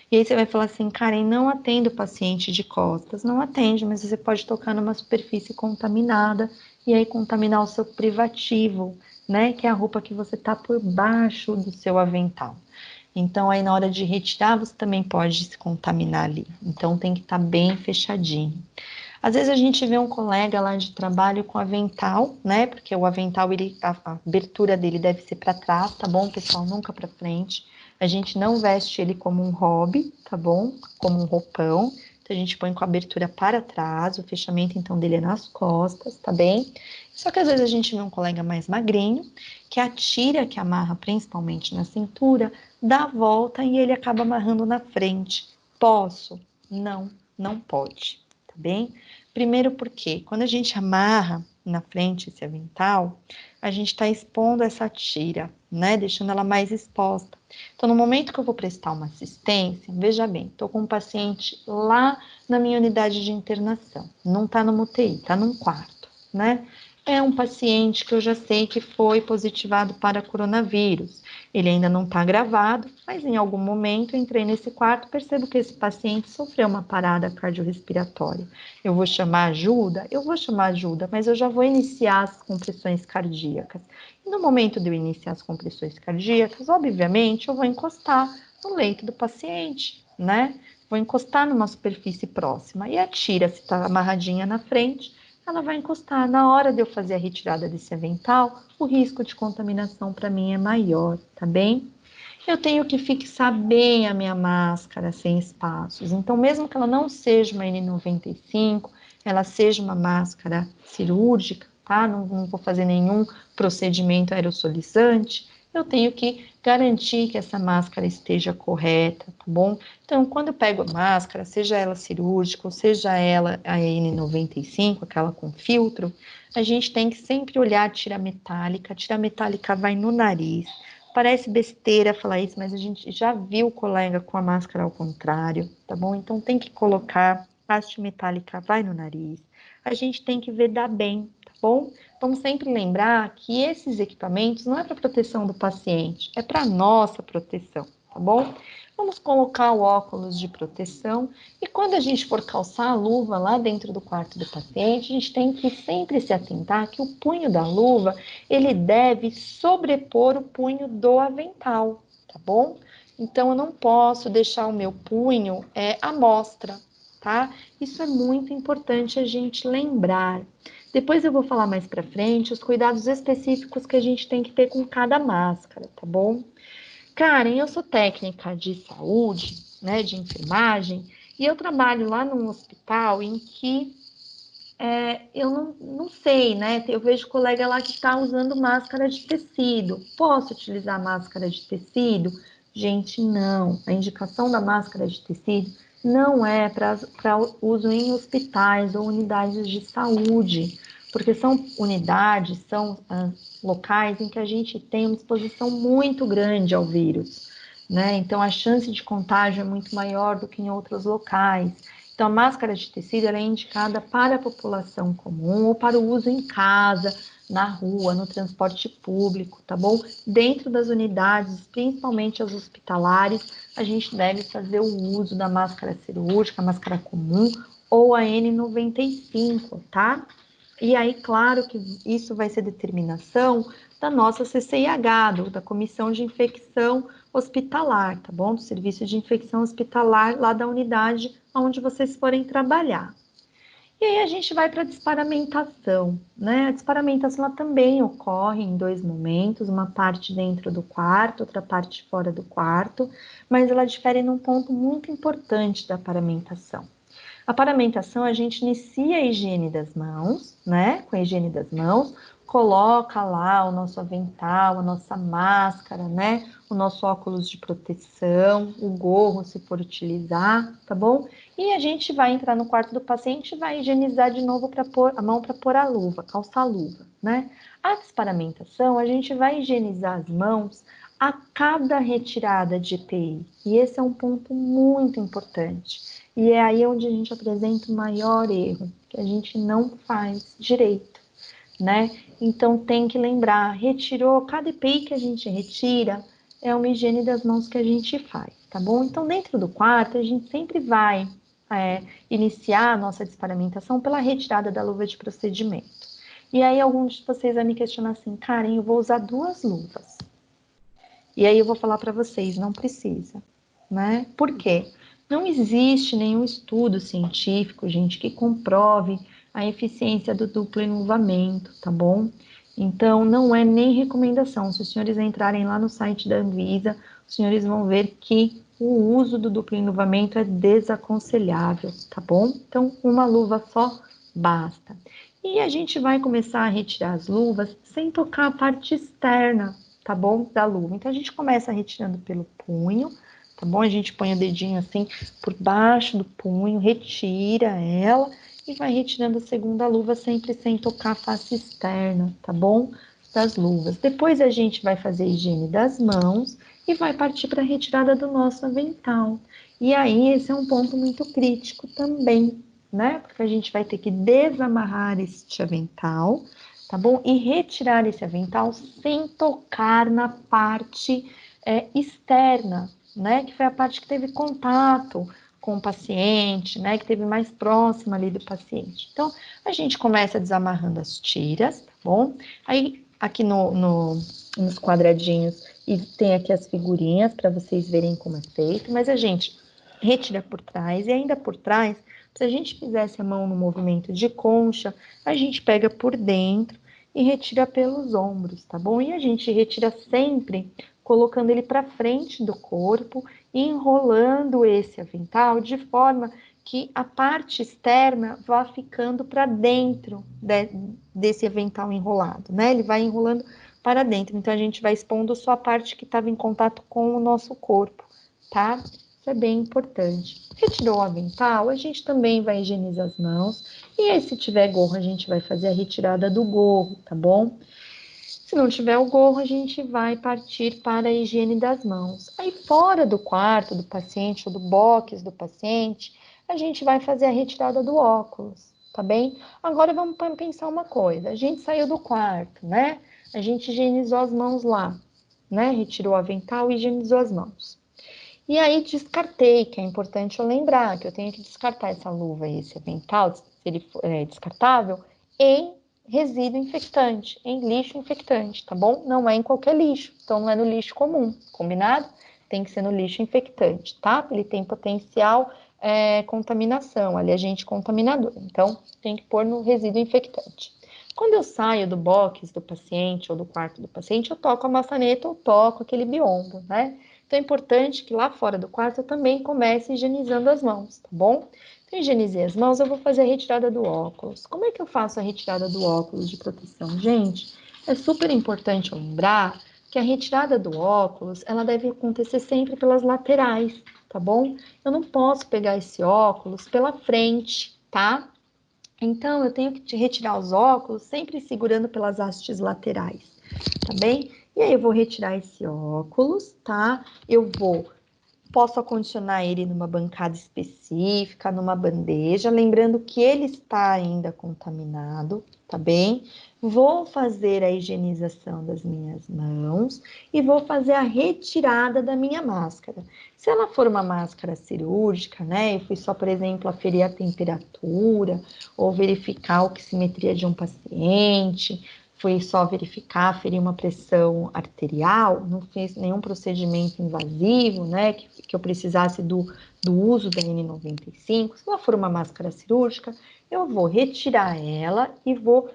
E aí você vai falar assim, Karen, não atendo paciente de costas. Não atende, mas você pode tocar numa superfície contaminada e aí contaminar o seu privativo, né? Que é a roupa que você tá por baixo do seu avental. Então, aí na hora de retirar, você também pode se contaminar ali. Então, tem que estar bem fechadinho. Às vezes a gente vê um colega lá de trabalho com avental, né? Porque o avental, a abertura dele deve ser para trás, tá bom, pessoal? Nunca para frente. A gente não veste ele como um hobby, tá bom? Como um roupão. Então a gente põe com a abertura para trás, o fechamento então dele é nas costas, tá bem? Só que às vezes a gente vê um colega mais magrinho, que a tira que amarra principalmente na cintura, dá a volta e ele acaba amarrando na frente. Posso? Não, não pode, tá bem? Primeiro porque quando a gente amarra na frente esse avental, a gente está expondo essa tira, né? Deixando ela mais exposta. Então, no momento que eu vou prestar uma assistência, veja bem, estou com um paciente lá na minha unidade de internação, não está no UTI, está num quarto, né? É um paciente que eu já sei que foi positivado para coronavírus. Ele ainda não está gravado, mas em algum momento eu entrei nesse quarto, percebo que esse paciente sofreu uma parada cardiorrespiratória. Eu vou chamar ajuda? Eu vou chamar ajuda, mas eu já vou iniciar as compressões cardíacas. E no momento de eu iniciar as compressões cardíacas, obviamente, eu vou encostar no leito do paciente, né? Vou encostar numa superfície próxima. E a tira, se está amarradinha na frente, ela vai encostar. Na hora de eu fazer a retirada desse avental, o risco de contaminação para mim é maior, tá bem? Eu tenho que fixar bem a minha máscara sem espaços. Então, mesmo que ela não seja uma N95, ela seja uma máscara cirúrgica, tá? Não vou fazer nenhum procedimento aerossolizante, eu tenho que garantir que essa máscara esteja correta, tá bom? Então, quando eu pego a máscara, seja ela cirúrgica ou seja ela a N95, aquela com filtro, a gente tem que sempre olhar a tira metálica. A tira metálica vai no nariz. Parece besteira falar isso, mas a gente já viu o colega com a máscara ao contrário, tá bom? Então tem que colocar, a haste metálica vai no nariz. A gente tem que vedar bem, tá bom? Vamos sempre lembrar que esses equipamentos não é para proteção do paciente, é para nossa proteção, tá bom? Vamos colocar o óculos de proteção e quando a gente for calçar a luva lá dentro do quarto do paciente, a gente tem que sempre se atentar que o punho da luva, ele deve sobrepor o punho do avental, tá bom? Então, eu não posso deixar o meu punho à mostra, tá? Isso é muito importante a gente lembrar. Depois eu vou falar mais para frente os cuidados específicos que a gente tem que ter com cada máscara, tá bom? Karen, eu sou técnica de saúde, né, de enfermagem, e eu trabalho lá num hospital em que eu não sei, né? Eu vejo colega lá que está usando máscara de tecido. Posso utilizar máscara de tecido? Gente, não. A indicação da máscara de tecido não é para uso em hospitais ou unidades de saúde, porque são unidades, são locais em que a gente tem uma exposição muito grande ao vírus, né? Então, a chance de contágio é muito maior do que em outros locais. Então, a máscara de tecido ela é indicada para a população comum ou para o uso em casa, na rua, no transporte público, tá bom? Dentro das unidades, principalmente as hospitalares, a gente deve fazer o uso da máscara cirúrgica, máscara comum ou a N95, tá? E aí, claro que isso vai ser determinação da nossa CCIH, da Comissão de Infecção Hospitalar, tá bom? Do Serviço de Infecção Hospitalar, lá da unidade onde vocês forem trabalhar. E aí a gente vai para a desparamentação, né? A desparamentação ela também ocorre em dois momentos, uma parte dentro do quarto, outra parte fora do quarto, mas ela difere num ponto muito importante da paramentação. A paramentação, a gente inicia a higiene das mãos, né? Com a higiene das mãos, coloca lá o nosso avental, a nossa máscara, né? O nosso óculos de proteção, o gorro, se for utilizar, tá bom? E a gente vai entrar no quarto do paciente e vai higienizar de novo para pôr a mão para pôr a luva, calçar a luva, né? A desparamentação, a gente vai higienizar as mãos a cada retirada de EPI. E esse é um ponto muito importante. E é aí onde a gente apresenta o maior erro, que a gente não faz direito, né? Então tem que lembrar, retirou, cada EPI que a gente retira é uma higiene das mãos que a gente faz, tá bom? Então dentro do quarto a gente sempre vai iniciar a nossa desparamentação pela retirada da luva de procedimento. E aí alguns de vocês vão me questionar assim, Karen, eu vou usar 2 luvas. E aí eu vou falar para vocês, não precisa, né? Por quê? Não existe nenhum estudo científico, gente, que comprove a eficiência do duplo enluvamento, tá bom? Então, não é nem recomendação. Se os senhores entrarem lá no site da Anvisa, os senhores vão ver que o uso do duplo enluvamento é desaconselhável, tá bom? Então, uma luva só basta. E a gente vai começar a retirar as luvas sem tocar a parte externa, tá bom? Da luva. Então, a gente começa retirando pelo punho, tá bom? A gente põe o dedinho assim por baixo do punho, retira ela e vai retirando a segunda luva sempre sem tocar a face externa, tá bom? Das luvas. Depois a gente vai fazer a higiene das mãos e vai partir para a retirada do nosso avental. E aí esse é um ponto muito crítico também, né? Porque a gente vai ter que desamarrar este avental, tá bom? E retirar esse avental sem tocar na parte externa, né? Que foi a parte que teve contato com o paciente, né? Que teve mais próxima ali do paciente. Então, a gente começa desamarrando as tiras, tá bom? Aí, aqui nos quadradinhos, e tem aqui as figurinhas para vocês verem como é feito, mas a gente retira por trás, e ainda por trás, se a gente fizesse a mão no movimento de concha, a gente pega por dentro e retira pelos ombros, tá bom? E a gente retira sempre colocando ele para frente do corpo e enrolando esse avental de forma que a parte externa vá ficando para dentro desse avental enrolado, né? Ele vai enrolando para dentro, então a gente vai expondo só a parte que estava em contato com o nosso corpo, tá? Isso é bem importante. Retirou o avental, a gente também vai higienizar as mãos. E aí, se tiver gorro, a gente vai fazer a retirada do gorro, tá bom? Se não tiver o gorro, a gente vai partir para a higiene das mãos. Aí, fora do quarto do paciente ou do box do paciente, a gente vai fazer a retirada do óculos, tá bem? Agora, vamos pensar uma coisa. A gente saiu do quarto, né? A gente higienizou as mãos lá, né? Retirou o avental e higienizou as mãos. E aí descartei, que é importante eu lembrar que eu tenho que descartar essa luva e esse avental, se ele for descartável, em resíduo infectante, em lixo infectante, tá bom? Não é em qualquer lixo, então não é no lixo comum, combinado? Tem que ser no lixo infectante, tá? Ele tem potencial contaminação, ali agente contaminador, então tem que pôr no resíduo infectante. Quando eu saio do box do paciente ou do quarto do paciente, eu toco a maçaneta ou toco aquele biombo, né? Então, é importante que lá fora do quarto eu também comece higienizando as mãos, tá bom? Então, higienizei as mãos, eu vou fazer a retirada do óculos. Como é que eu faço a retirada do óculos de proteção? Gente, é super importante lembrar que a retirada do óculos, ela deve acontecer sempre pelas laterais, tá bom? Eu não posso pegar esse óculos pela frente, tá? Então, eu tenho que retirar os óculos sempre segurando pelas hastes laterais, tá bem? E aí eu vou retirar esse óculos, tá? Posso acondicionar ele numa bancada específica, numa bandeja, lembrando que ele está ainda contaminado, tá bem? Vou fazer a higienização das minhas mãos e vou fazer a retirada da minha máscara. Se ela for uma máscara cirúrgica, né? Eu fui só, por exemplo, aferir a temperatura ou verificar a oximetria de um paciente, fui só verificar, aferir uma pressão arterial, não fiz nenhum procedimento invasivo, né, que eu precisasse do uso da N95. Se ela for uma máscara cirúrgica, eu vou retirar ela e vou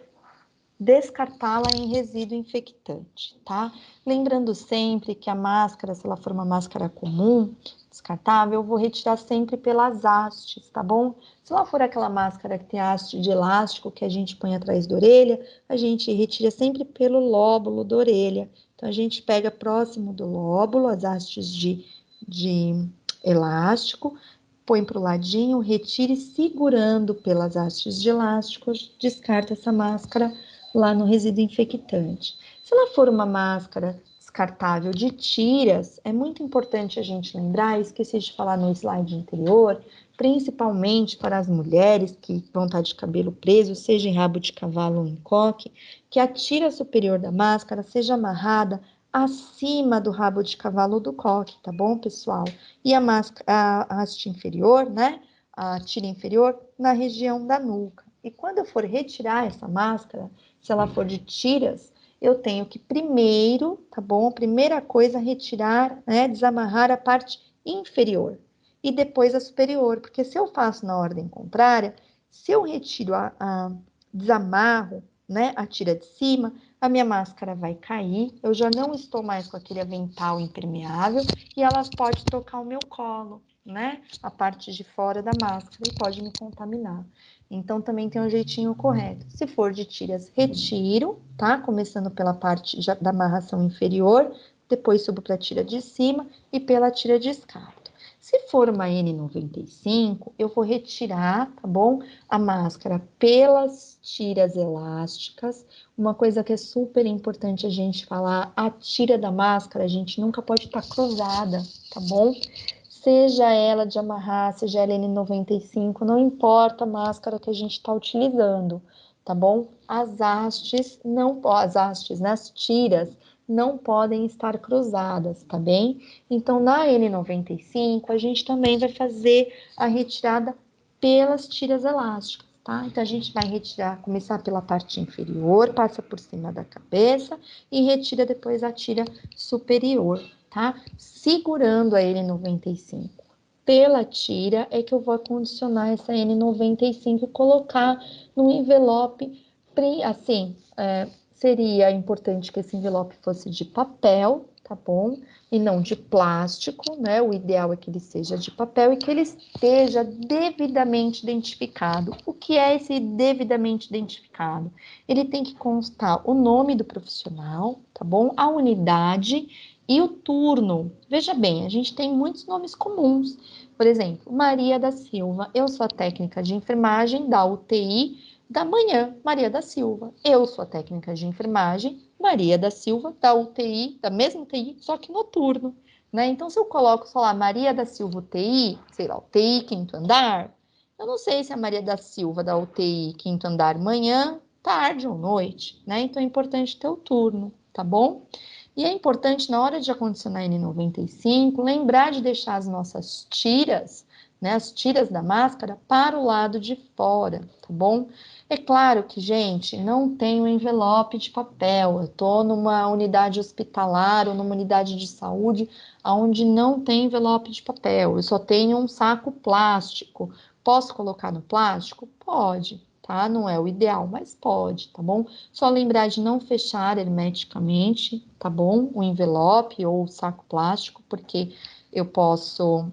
descartá-la em resíduo infectante, tá? Lembrando sempre que a máscara, se ela for uma máscara comum, descartável, eu vou retirar sempre pelas hastes, tá bom? Se ela for aquela máscara que tem haste de elástico que a gente põe atrás da orelha, a gente retira sempre pelo lóbulo da orelha. Então, a gente pega próximo do lóbulo as hastes de elástico, põe para o ladinho, retire segurando pelas hastes de elástico, descarta essa máscara lá no resíduo infectante. Se ela for uma máscara descartável de tiras, é muito importante a gente lembrar, esqueci de falar no slide anterior, principalmente para as mulheres que vão estar de cabelo preso, seja em rabo de cavalo ou em coque, que a tira superior da máscara seja amarrada acima do rabo de cavalo ou do coque, tá bom, pessoal? E a máscara, a haste inferior, né? A tira inferior na região da nuca. E quando eu for retirar essa máscara, se ela for de tiras, eu tenho que primeiro, tá bom? Primeira coisa, retirar, né? Desamarrar a parte inferior e depois a superior, porque se eu faço na ordem contrária, se eu retiro desamarro, né? A tira de cima, a minha máscara vai cair, eu já não estou mais com aquele avental impermeável e elas podem tocar o meu colo, né? A parte de fora da máscara e pode me contaminar. Então, também tem um jeitinho correto. Se for de tiras, retiro, tá? Começando pela parte da amarração inferior, depois subo para a tira de cima e pela tira de descarto. Se for uma N95, eu vou retirar, tá bom? A máscara pelas tiras elásticas. Uma coisa que é super importante a gente falar, a tira da máscara, a gente nunca pode estar cruzada, tá bom? Seja ela de amarrar, seja ela N95, não importa a máscara que a gente está utilizando, tá bom? As hastes, né, as tiras, não podem estar cruzadas, tá bem? Então, na N95, a gente também vai fazer a retirada pelas tiras elásticas, tá? Então, a gente vai retirar, começar pela parte inferior, passa por cima da cabeça e retira depois a tira superior, tá? Segurando a N95 pela tira é que eu vou acondicionar essa N95 e colocar no envelope, assim, seria importante que esse envelope fosse de papel, tá bom? E não de plástico, né? O ideal é que ele seja de papel e que ele esteja devidamente identificado. O que é esse devidamente identificado? Ele tem que constar o nome do profissional, tá bom? A unidade e o turno. Veja bem, a gente tem muitos nomes comuns. Por exemplo, Maria da Silva, eu sou a técnica de enfermagem da UTI da manhã, Maria da Silva. Eu sou a técnica de enfermagem, Maria da Silva, da UTI, da mesma UTI, só que noturno, né? Então, se eu coloco, sei lá, Maria da Silva UTI, sei lá, UTI quinto andar, eu não sei se é Maria da Silva da UTI quinto andar manhã, tarde ou noite, né? Então, é importante ter o turno, tá bom? E é importante, na hora de acondicionar N95, lembrar de deixar as nossas tiras, né, as tiras da máscara, para o lado de fora, tá bom? É claro que, gente, não tem um envelope de papel. Eu estou numa unidade hospitalar ou numa unidade de saúde onde não tem envelope de papel. Eu só tenho um saco plástico. Posso colocar no plástico? Pode, tá? Não é o ideal, mas pode, tá bom? Só lembrar de não fechar hermeticamente, tá bom? O envelope ou o saco plástico, porque eu posso,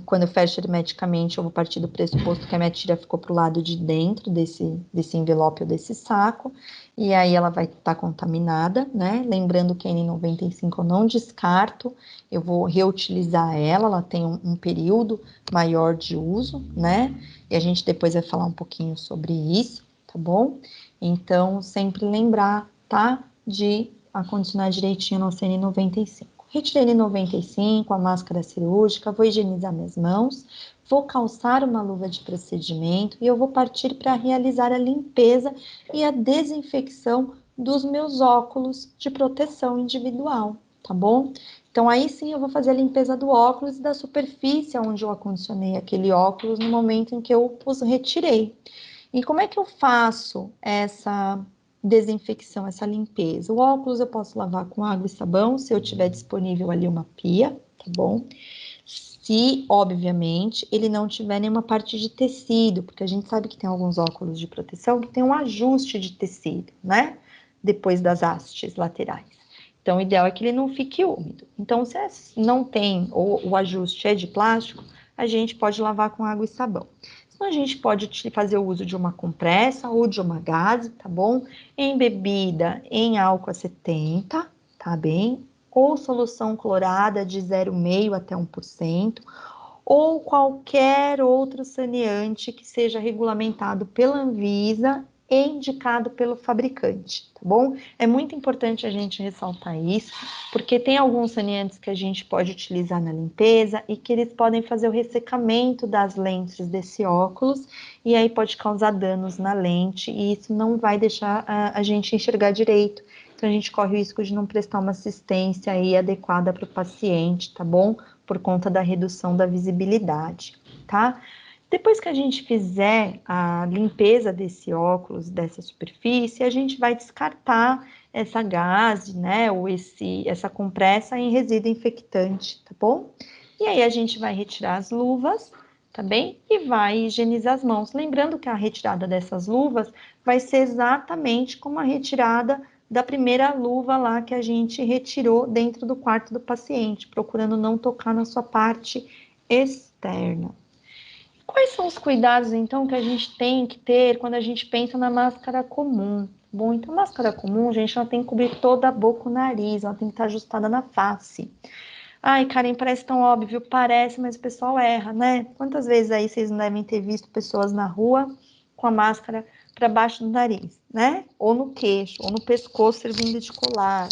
quando eu fecho hermeticamente, eu vou partir do pressuposto que a minha tira ficou para o lado de dentro desse envelope ou desse saco, e aí ela vai estar contaminada, né? Lembrando que a N95 eu não descarto, eu vou reutilizar ela tem um período maior de uso, né? E a gente depois vai falar um pouquinho sobre isso, tá bom? Então, sempre lembrar, tá? De a condicionar direitinho a nossa N95. Retirei N95, a máscara cirúrgica, vou higienizar minhas mãos, vou calçar uma luva de procedimento e eu vou partir para realizar a limpeza e a desinfecção dos meus óculos de proteção individual, tá bom? Então, aí sim eu vou fazer a limpeza do óculos e da superfície onde eu acondicionei aquele óculos no momento em que eu os retirei. E como é que eu faço essa desinfecção, essa limpeza? O óculos eu posso lavar com água e sabão, se eu tiver disponível ali uma pia, tá bom? Se, obviamente, ele não tiver nenhuma parte de tecido, porque a gente sabe que tem alguns óculos de proteção que tem um ajuste de tecido, né? Depois das hastes laterais. Então, o ideal é que ele não fique úmido. Então, se não tem, ou o ajuste é de plástico, a gente pode lavar com água e sabão. Então, a gente pode fazer o uso de uma compressa ou de uma gaze, tá bom? Embebida em álcool a 70, tá bem? Ou solução clorada de 0,5% até 1%, ou qualquer outro saneante que seja regulamentado pela Anvisa e indicado pelo fabricante, tá bom? É muito importante a gente ressaltar isso, porque tem alguns saneantes que a gente pode utilizar na limpeza e que eles podem fazer o ressecamento das lentes desse óculos e aí pode causar danos na lente e isso não vai deixar a gente enxergar direito. Então, a gente corre o risco de não prestar uma assistência aí adequada para o paciente, tá bom? Por conta da redução da visibilidade, tá? Depois que a gente fizer a limpeza desse óculos, dessa superfície, a gente vai descartar essa gaze, né, ou essa compressa em resíduo infectante, tá bom? E aí a gente vai retirar as luvas, tá bem? E vai higienizar as mãos. Lembrando que a retirada dessas luvas vai ser exatamente como a retirada da primeira luva lá que a gente retirou dentro do quarto do paciente, procurando não tocar na sua parte externa. Quais são os cuidados, então, que a gente tem que ter quando a gente pensa na máscara comum? Bom, então, máscara comum, gente, ela tem que cobrir toda a boca e o nariz, ela tem que estar ajustada na face. Ai, Karen, parece tão óbvio, parece, mas o pessoal erra, né? Quantas vezes aí vocês não devem ter visto pessoas na rua com a máscara para baixo do nariz, né? Ou no queixo, ou no pescoço servindo de colar.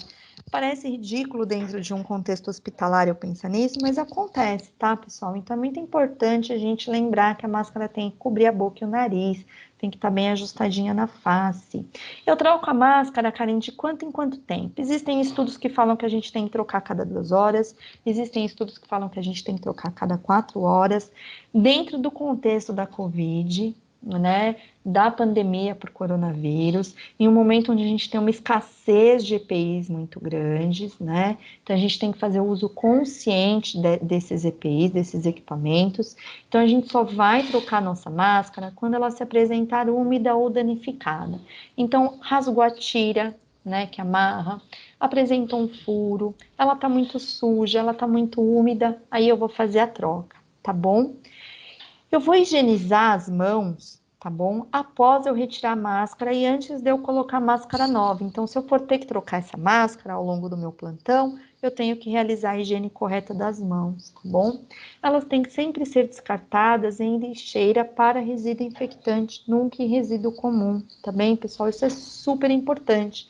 Parece ridículo dentro de um contexto hospitalar eu pensar nisso, mas acontece, tá, pessoal? Então é muito importante a gente lembrar que a máscara tem que cobrir a boca e o nariz, tem que estar bem ajustadinha na face. Eu troco a máscara, Karen, de quanto em quanto tempo? Existem estudos que falam que a gente tem que trocar a cada 2 horas, existem estudos que falam que a gente tem que trocar a cada 4 horas. Dentro do contexto da Covid, né, da pandemia por coronavírus, em um momento onde a gente tem uma escassez de EPIs muito grandes, né, então a gente tem que fazer o uso consciente desses EPIs, desses equipamentos, então a gente só vai trocar nossa máscara quando ela se apresentar úmida ou danificada. Então, rasgou a tira, né, que amarra, apresentou um furo, ela tá muito suja, ela tá muito úmida, aí eu vou fazer a troca, tá bom? Eu vou higienizar as mãos, tá bom? Após eu retirar a máscara e antes de eu colocar a máscara nova. Então, se eu for ter que trocar essa máscara ao longo do meu plantão, eu tenho que realizar a higiene correta das mãos, tá bom? Elas têm que sempre ser descartadas em lixeira para resíduo infectante, nunca em resíduo comum, tá bem, pessoal? Isso é super importante.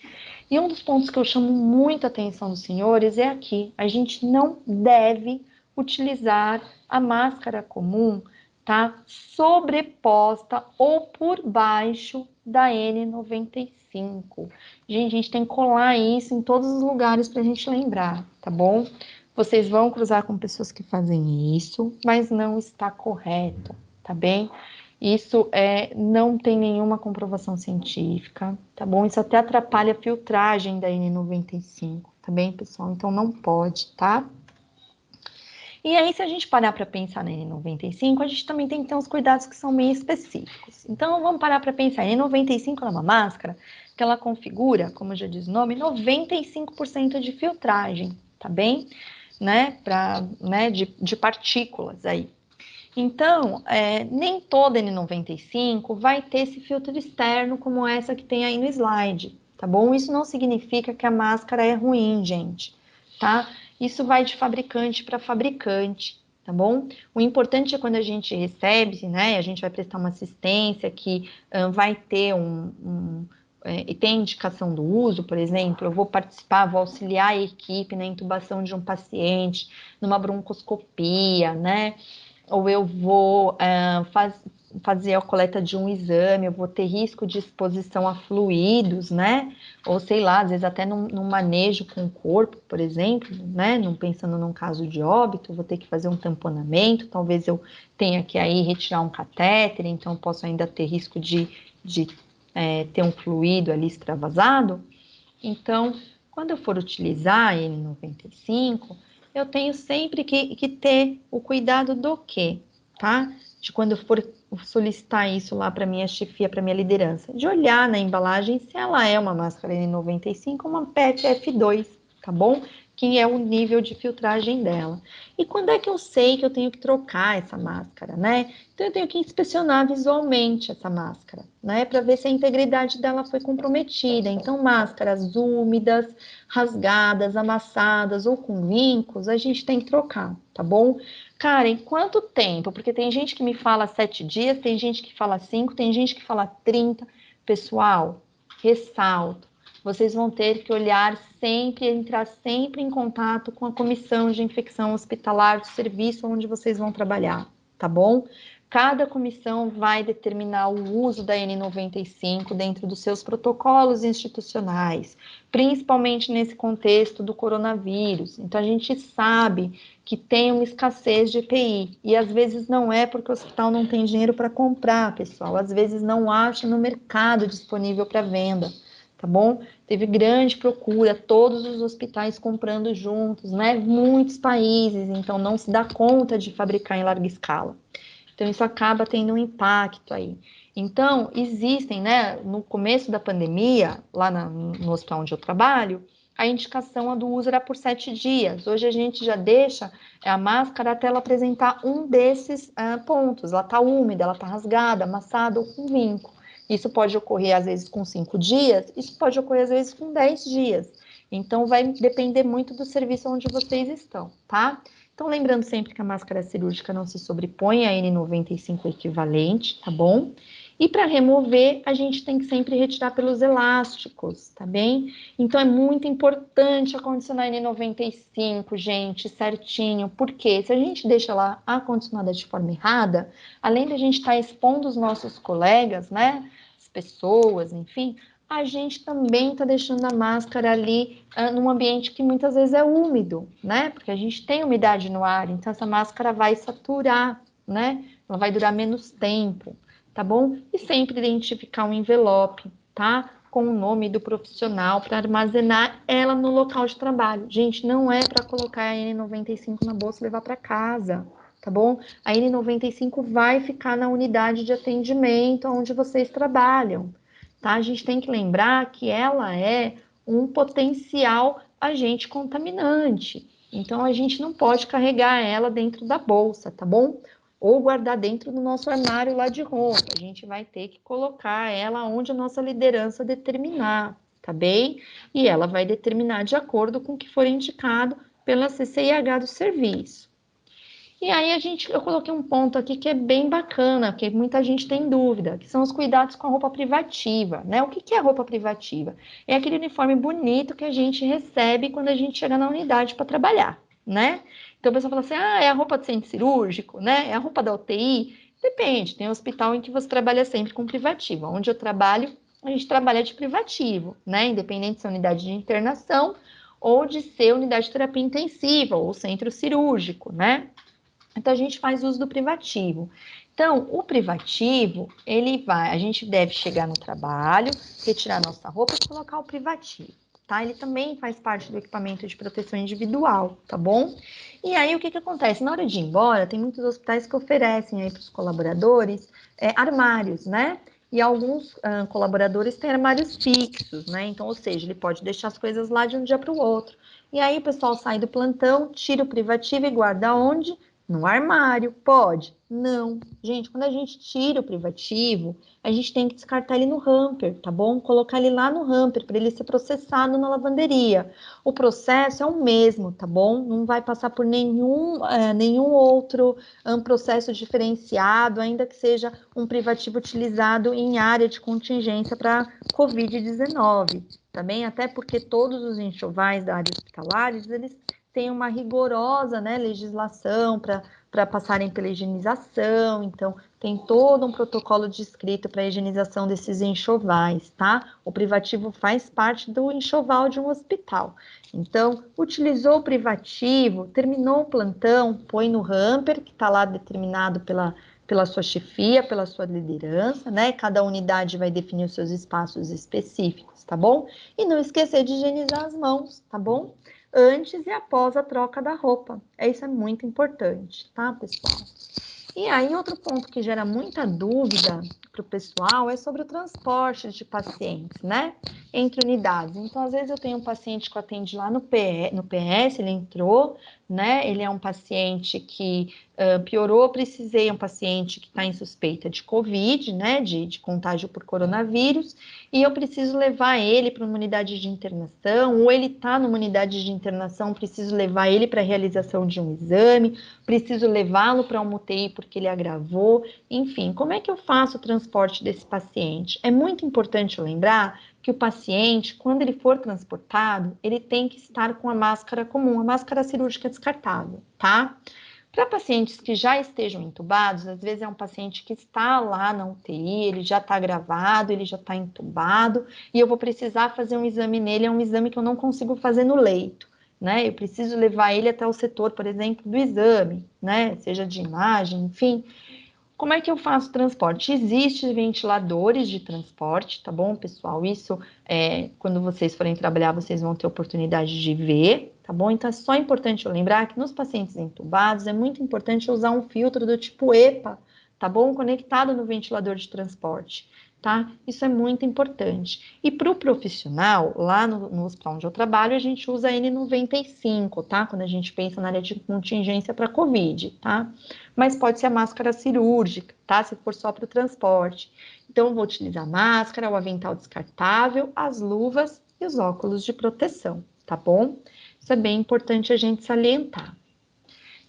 E um dos pontos que eu chamo muito a atenção dos senhores é aqui. A gente não deve utilizar a máscara comum, tá? Sobreposta ou por baixo da N95. Gente, a gente tem que colar isso em todos os lugares para a gente lembrar, tá bom? Vocês vão cruzar com pessoas que fazem isso, mas não está correto, tá bem? Isso não tem nenhuma comprovação científica, tá bom? Isso até atrapalha a filtragem da N95, tá bem, pessoal? Então não pode, tá? E aí, se a gente parar para pensar na N95, a gente também tem que ter uns cuidados que são meio específicos. Então, vamos parar para pensar. A N95 é uma máscara que ela configura, como já diz o nome, 95% de filtragem, tá bem? Né? De partículas aí. Então, nem toda N95 vai ter esse filtro externo como essa que tem aí no slide, tá bom? Isso não significa que a máscara é ruim, gente, tá? Isso vai de fabricante para fabricante, tá bom? O importante é quando a gente recebe, né? A gente vai prestar uma assistência que vai ter e tem indicação do uso, por exemplo, eu vou participar, vou auxiliar a equipe na intubação de um paciente, numa broncoscopia, né? Ou eu vou fazer a coleta de um exame, eu vou ter risco de exposição a fluidos, né? Ou sei lá, às vezes até num manejo com o corpo, por exemplo, né? Não pensando num caso de óbito, eu vou ter que fazer um tamponamento, talvez eu tenha que aí retirar um catéter, então eu posso ainda ter risco de ter um fluido ali extravasado. Então, quando eu for utilizar a N95, eu tenho sempre que ter o cuidado do quê, tá? De quando eu for solicitar isso lá para minha chefia, para minha liderança, de olhar na embalagem se ela é uma máscara N95 ou uma PFF2, tá bom? Que é o nível de filtragem dela. E quando é que eu sei que eu tenho que trocar essa máscara, né? Então eu tenho que inspecionar visualmente essa máscara, né? Para ver se a integridade dela foi comprometida. Então, máscaras úmidas, rasgadas, amassadas ou com vincos, a gente tem que trocar, tá bom? Cara, em quanto tempo? Porque tem gente que me fala 7 dias, tem gente que fala 5, tem gente que fala 30. Pessoal, ressalto, vocês vão ter que olhar sempre, entrar sempre em contato com a comissão de infecção hospitalar do serviço onde vocês vão trabalhar, tá bom? Cada comissão vai determinar o uso da N95 dentro dos seus protocolos institucionais, principalmente nesse contexto do coronavírus. Então, a gente sabe que tem uma escassez de EPI, e às vezes não é porque o hospital não tem dinheiro para comprar, pessoal, às vezes não acha no mercado disponível para venda, tá bom? Teve grande procura, todos os hospitais comprando juntos, né? Muitos países, então não se dá conta de fabricar em larga escala. Então, isso acaba tendo um impacto aí. Então, existem, né, no começo da pandemia, lá no hospital onde eu trabalho, a indicação do uso era por 7 dias. Hoje a gente já deixa a máscara até ela apresentar um desses pontos. Ela está úmida, ela está rasgada, amassada ou com vinco. Isso pode ocorrer, às vezes, com 5 dias, isso pode ocorrer, às vezes, com 10 dias. Então, vai depender muito do serviço onde vocês estão, tá? Então, lembrando sempre que a máscara cirúrgica não se sobrepõe à N95 equivalente, tá bom? E para remover, a gente tem que sempre retirar pelos elásticos, tá bem? Então, é muito importante acondicionar a N95, gente, certinho, porque se a gente deixa ela acondicionada de forma errada, além de a gente estar expondo os nossos colegas, né, as pessoas, enfim, a gente também está deixando a máscara ali num ambiente que muitas vezes é úmido, né? Porque a gente tem umidade no ar, então essa máscara vai saturar, né? Ela vai durar menos tempo, tá bom? E sempre identificar um envelope, tá? Com o nome do profissional para armazenar ela no local de trabalho. Gente, não é para colocar a N95 na bolsa e levar para casa, tá bom? A N95 vai ficar na unidade de atendimento onde vocês trabalham. Tá? A gente tem que lembrar que ela é um potencial agente contaminante. Então, a gente não pode carregar ela dentro da bolsa, tá bom? Ou guardar dentro do nosso armário lá de roupa. A gente vai ter que colocar ela onde a nossa liderança determinar, tá bem? E ela vai determinar de acordo com o que for indicado pela CCIH do serviço. E aí eu coloquei um ponto aqui que é bem bacana, que muita gente tem dúvida, que são os cuidados com a roupa privativa, né? O que é roupa privativa? É aquele uniforme bonito que a gente recebe quando a gente chega na unidade para trabalhar, né? Então a pessoa fala assim, é a roupa do centro cirúrgico, né? É a roupa da UTI? Depende, tem um hospital em que você trabalha sempre com privativo. Onde eu trabalho, a gente trabalha de privativo, né? Independente se é unidade de internação ou de ser unidade de terapia intensiva ou centro cirúrgico, né? Então, a gente faz uso do privativo. Então, o privativo, a gente deve chegar no trabalho, retirar nossa roupa e colocar o privativo, tá? Ele também faz parte do equipamento de proteção individual, tá bom? E aí, o que acontece? Na hora de ir embora, tem muitos hospitais que oferecem aí para os colaboradores armários, né? E alguns colaboradores têm armários fixos, né? Então, ou seja, ele pode deixar as coisas lá de um dia para o outro. E aí, o pessoal sai do plantão, tira o privativo e guarda onde? No armário, pode? Não. Gente, quando a gente tira o privativo, a gente tem que descartar ele no hamper, tá bom? Colocar ele lá no hamper para ele ser processado na lavanderia. O processo é o mesmo, tá bom? Não vai passar por nenhum outro processo diferenciado, ainda que seja um privativo utilizado em área de contingência para Covid-19, tá bem? Até porque todos os enxovais da área hospitalar, eles têm uma rigorosa, né, legislação para passarem pela higienização, então tem todo um protocolo descrito para a higienização desses enxovais, tá? O privativo faz parte do enxoval de um hospital. Então, utilizou o privativo, terminou o plantão, põe no hamper, que está lá determinado pela sua chefia, pela sua liderança, né? Cada unidade vai definir os seus espaços específicos, tá bom? E não esquecer de higienizar as mãos, tá bom? Antes e após a troca da roupa. Isso é muito importante, tá, pessoal? E aí, outro ponto que gera muita dúvida para o pessoal é sobre o transporte de pacientes, né? Entre unidades. Então, às vezes eu tenho um paciente que eu atende lá no PS, ele entrou, né? Ele é um paciente que piorou, precisei, é um paciente que está em suspeita de Covid, né? De contágio por coronavírus, e eu preciso levar ele para uma unidade de internação, ou ele está numa unidade de internação, preciso levar ele para a realização de um exame, preciso levá-lo para uma UTI porque ele agravou, enfim, como é que eu faço o transporte desse paciente? É muito importante lembrar que o paciente, quando ele for transportado, ele tem que estar com a máscara comum, a máscara cirúrgica descartável, tá? Para pacientes que já estejam entubados, às vezes é um paciente que está lá na UTI, ele já está gravado, ele já está entubado, e eu vou precisar fazer um exame nele, é um exame que eu não consigo fazer no leito, né? Eu preciso levar ele até o setor, por exemplo, do exame, né? Seja de imagem, enfim. Como é que eu faço transporte? Existem ventiladores de transporte, tá bom, pessoal? Isso, quando vocês forem trabalhar, vocês vão ter oportunidade de ver, tá bom? Então, é só importante eu lembrar que nos pacientes entubados, é muito importante usar um filtro do tipo EPA, tá bom? Conectado no ventilador de transporte, tá? Isso é muito importante. E para o profissional, lá no hospital onde eu trabalho, a gente usa N95, tá? Quando a gente pensa na área de contingência para Covid, tá? Mas pode ser a máscara cirúrgica, tá? Se for só para o transporte. Então, eu vou utilizar a máscara, o avental descartável, as luvas e os óculos de proteção, tá bom? Isso é bem importante a gente salientar.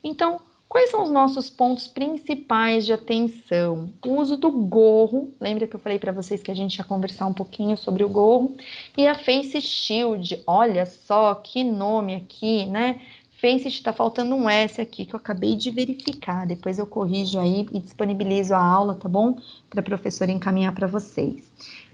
Então, quais são os nossos pontos principais de atenção? O uso do gorro, lembra que eu falei para vocês que a gente ia conversar um pouquinho sobre o gorro, e a Face Shield, olha só que nome aqui, né? Face está faltando um S aqui que eu acabei de verificar, depois eu corrijo aí e disponibilizo a aula, tá bom? Para a professora encaminhar para vocês.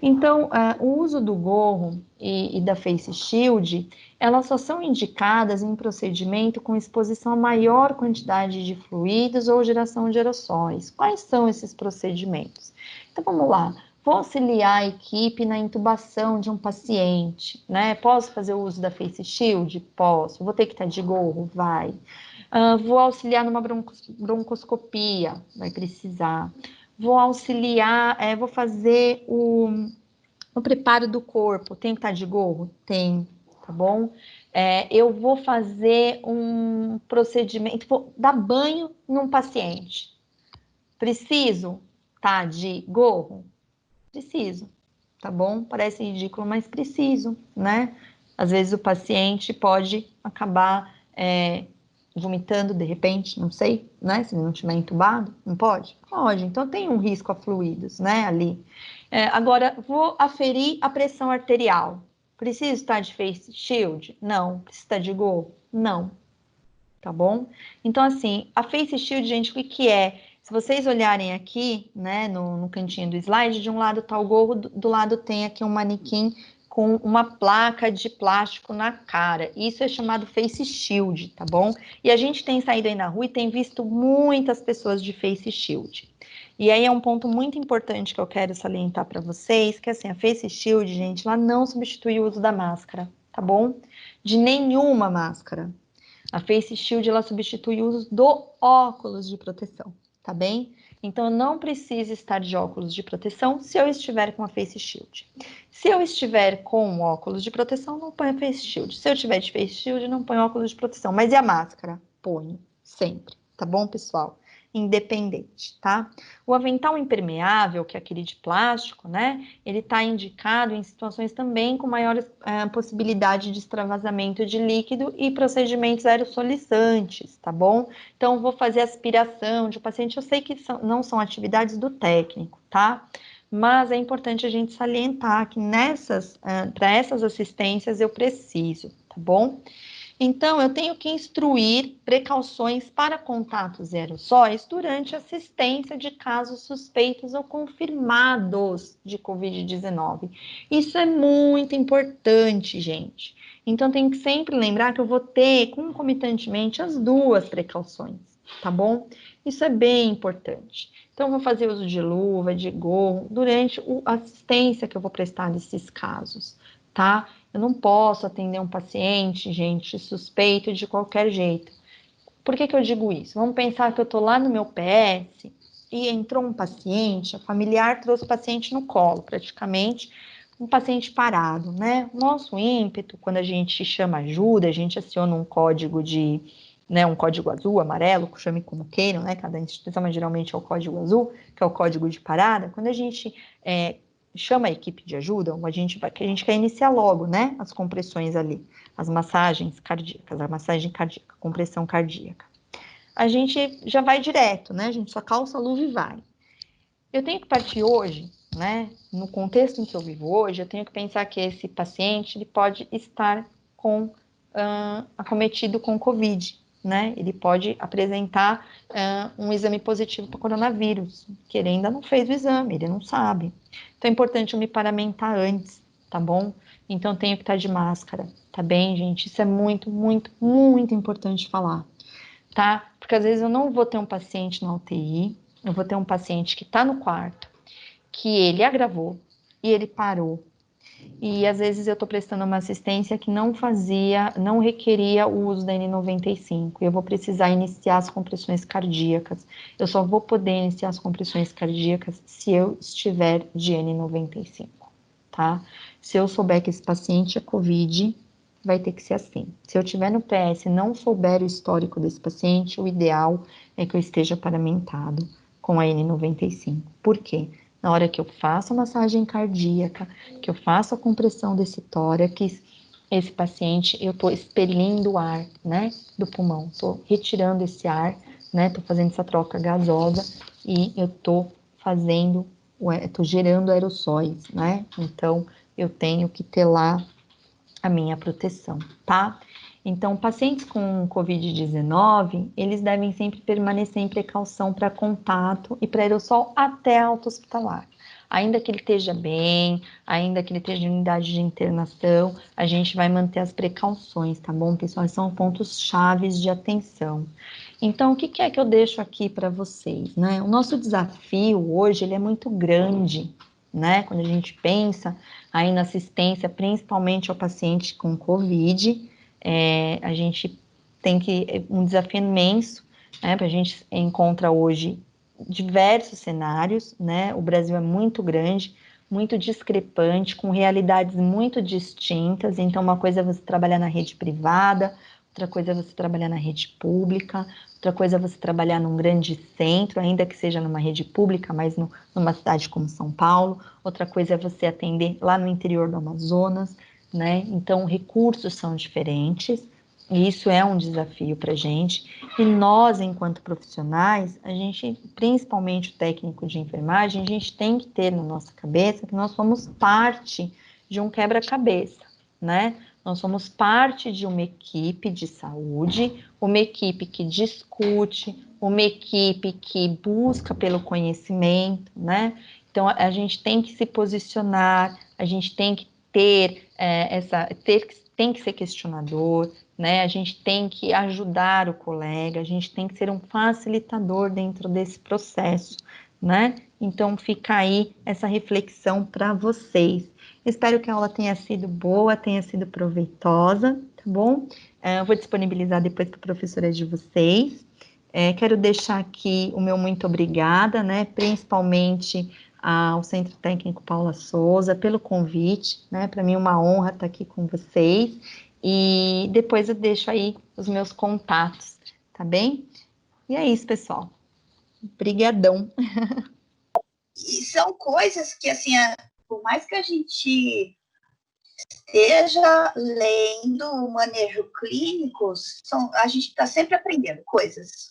Então, o uso do gorro e da Face Shield, elas só são indicadas em procedimento com exposição a maior quantidade de fluidos ou geração de aerossóis. Quais são esses procedimentos? Então, vamos lá. Vou auxiliar a equipe na intubação de um paciente, né? Posso fazer o uso da Face Shield? Posso. Vou ter que estar de gorro? Vai. Vou auxiliar numa broncoscopia? Vai precisar. Vou auxiliar, vou fazer o preparo do corpo. Tem que estar de gorro? Tem, tá bom? Eu vou fazer um procedimento, vou dar banho num paciente. Preciso estar de gorro? Preciso, tá bom? Parece ridículo, mas preciso, né? Às vezes o paciente pode acabar vomitando de repente, não sei, né? Se ele não estiver entubado, não pode? Pode, então tem um risco a fluidos, né? Ali. Agora, vou aferir a pressão arterial. Preciso estar de face shield? Não. Precisa estar de gorro? Não. Tá bom? Então, assim, a face shield, gente, o que é? Se vocês olharem aqui, né, no cantinho do slide, de um lado tá o gorro, do lado tem aqui um manequim com uma placa de plástico na cara. Isso é chamado face shield, tá bom? E a gente tem saído aí na rua e tem visto muitas pessoas de face shield. E aí é um ponto muito importante que eu quero salientar para vocês, que assim, a face shield, gente, ela não substitui o uso da máscara, tá bom? De nenhuma máscara. A Face Shield, ela substitui o uso do óculos de proteção, tá bem? Então, eu não preciso estar de óculos de proteção se eu estiver com a Face Shield. Se eu estiver com óculos de proteção, não ponho a Face Shield. Se eu tiver de Face Shield, não ponho óculos de proteção. Mas e a máscara? Ponho, sempre, tá bom, pessoal? Independente, tá? O avental impermeável, que é aquele de plástico, né? Ele está indicado em situações também com maior possibilidade de extravasamento de líquido e procedimentos aerossolizantes, tá bom? Então, vou fazer aspiração de paciente. Eu sei que não são atividades do técnico, tá? Mas é importante a gente salientar que para essas assistências eu preciso, tá bom? Então, eu tenho que instruir precauções para contatos aerossóis durante a assistência de casos suspeitos ou confirmados de Covid-19. Isso é muito importante, gente. Então, tem que sempre lembrar que eu vou ter concomitantemente as duas precauções, tá bom? Isso é bem importante. Então, eu vou fazer uso de luva, de gorro, durante a assistência que eu vou prestar nesses casos, tá? Eu não posso atender um paciente, gente, suspeito de qualquer jeito. Por que eu digo isso? Vamos pensar que eu estou lá no meu PS e entrou um paciente, a familiar trouxe o paciente no colo, praticamente, um paciente parado, né? Nosso ímpeto, quando a gente chama ajuda, a gente aciona um código um código azul, amarelo, chame como queiram, né? Cada instituição, mas geralmente é o código azul, que é o código de parada. Quando a gente chama a equipe de ajuda, a gente quer iniciar logo, né? As compressões ali, as massagens cardíacas, a massagem cardíaca, compressão cardíaca. A gente já vai direto, né? A gente só calça a luva e vai. Eu tenho que partir hoje, né? No contexto em que eu vivo hoje, eu tenho que pensar que esse paciente ele pode estar acometido com Covid, né? Ele pode apresentar um exame positivo para coronavírus, que ele ainda não fez o exame, ele não sabe. Então é importante eu me paramentar antes, tá bom? Então eu tenho que estar de máscara, tá bem, gente? Isso é muito, muito, muito importante falar, tá? Porque às vezes eu não vou ter um paciente na UTI, eu vou ter um paciente que está no quarto, que ele agravou e ele parou. E às vezes eu estou prestando uma assistência que não requeria o uso da N95. Eu vou precisar iniciar as compressões cardíacas. Eu só vou poder iniciar as compressões cardíacas se eu estiver de N95, tá? Se eu souber que esse paciente é COVID, vai ter que ser assim. Se eu tiver no PS e não souber o histórico desse paciente, o ideal é que eu esteja paramentado com a N95. Por quê? Na hora que eu faço a massagem cardíaca, que eu faço a compressão desse tórax, esse paciente, eu estou expelindo o ar, né, do pulmão, estou retirando esse ar, né, estou fazendo essa troca gasosa e eu estou gerando aerossóis, né, então eu tenho que ter lá a minha proteção, tá? Então, pacientes com Covid-19, eles devem sempre permanecer em precaução para contato e para aerossol até alta hospitalar. Ainda que ele esteja bem, ainda que ele esteja em unidade de internação, a gente vai manter as precauções, tá bom, pessoal? São pontos chaves de atenção. Então, o que é que eu deixo aqui para vocês, né? O nosso desafio hoje, ele é muito grande, né? Quando a gente pensa aí na assistência, principalmente ao paciente com Covid, a gente tem um desafio imenso, né? A gente encontra hoje diversos cenários, né? O Brasil é muito grande, muito discrepante, com realidades muito distintas. Então, uma coisa é você trabalhar na rede privada, outra coisa é você trabalhar na rede pública, outra coisa é você trabalhar num grande centro, ainda que seja numa rede pública, mas numa cidade como São Paulo. Outra coisa é você atender lá no interior do Amazonas, né? Então, recursos são diferentes. E isso é um desafio para a gente. E nós, enquanto profissionais, a gente, principalmente o técnico de enfermagem, a gente tem que ter na nossa cabeça que nós somos parte de um quebra-cabeça, né? Nós somos parte de uma equipe de saúde, uma equipe que discute, uma equipe que busca pelo conhecimento, né? Então, a gente tem que se posicionar, a gente tem que tem que ser questionador, né? A gente tem que ajudar o colega, a gente tem que ser um facilitador dentro desse processo, né? Então, fica aí essa reflexão para vocês. Espero que a aula tenha sido boa, tenha sido proveitosa, tá bom? Eu vou disponibilizar depois para a professora de vocês. Quero deixar aqui o meu muito obrigada, né? Principalmente ao Centro Técnico Paula Souza pelo convite, né? Para mim é uma honra estar aqui com vocês. E depois eu deixo aí os meus contatos, tá bem? E é isso, pessoal. Obrigadão. E são coisas que, assim, por mais que a gente esteja lendo o manejo clínico, a gente está sempre aprendendo coisas,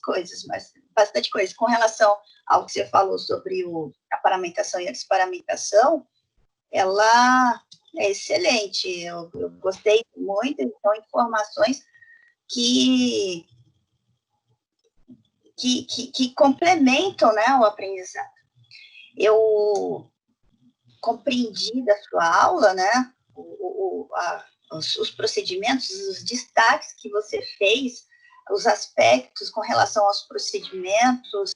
mas bastante coisa. Com relação ao que você falou sobre a paramentação e a desparamentação, ela é excelente. Eu gostei muito, são informações que complementam, né, o aprendizado. Eu compreendi da sua aula, né, os procedimentos, os destaques que você fez, os aspectos com relação aos procedimentos,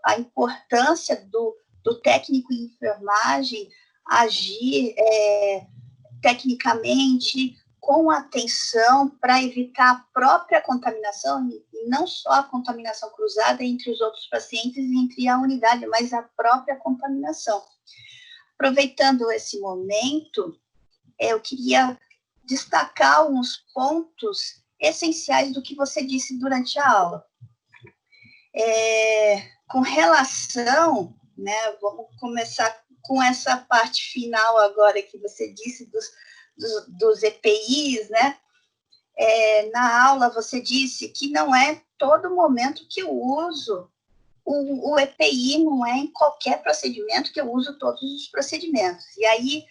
a importância do técnico em enfermagem agir tecnicamente, com atenção, para evitar a própria contaminação, e não só a contaminação cruzada entre os outros pacientes e entre a unidade, mas a própria contaminação. Aproveitando esse momento, eu queria destacar alguns pontos essenciais do que você disse durante a aula. Com relação, né, vamos começar com essa parte final agora que você disse dos EPIs, né? Na aula você disse que não é todo momento que eu uso o EPI, não é em qualquer procedimento que eu uso todos os procedimentos. E aí,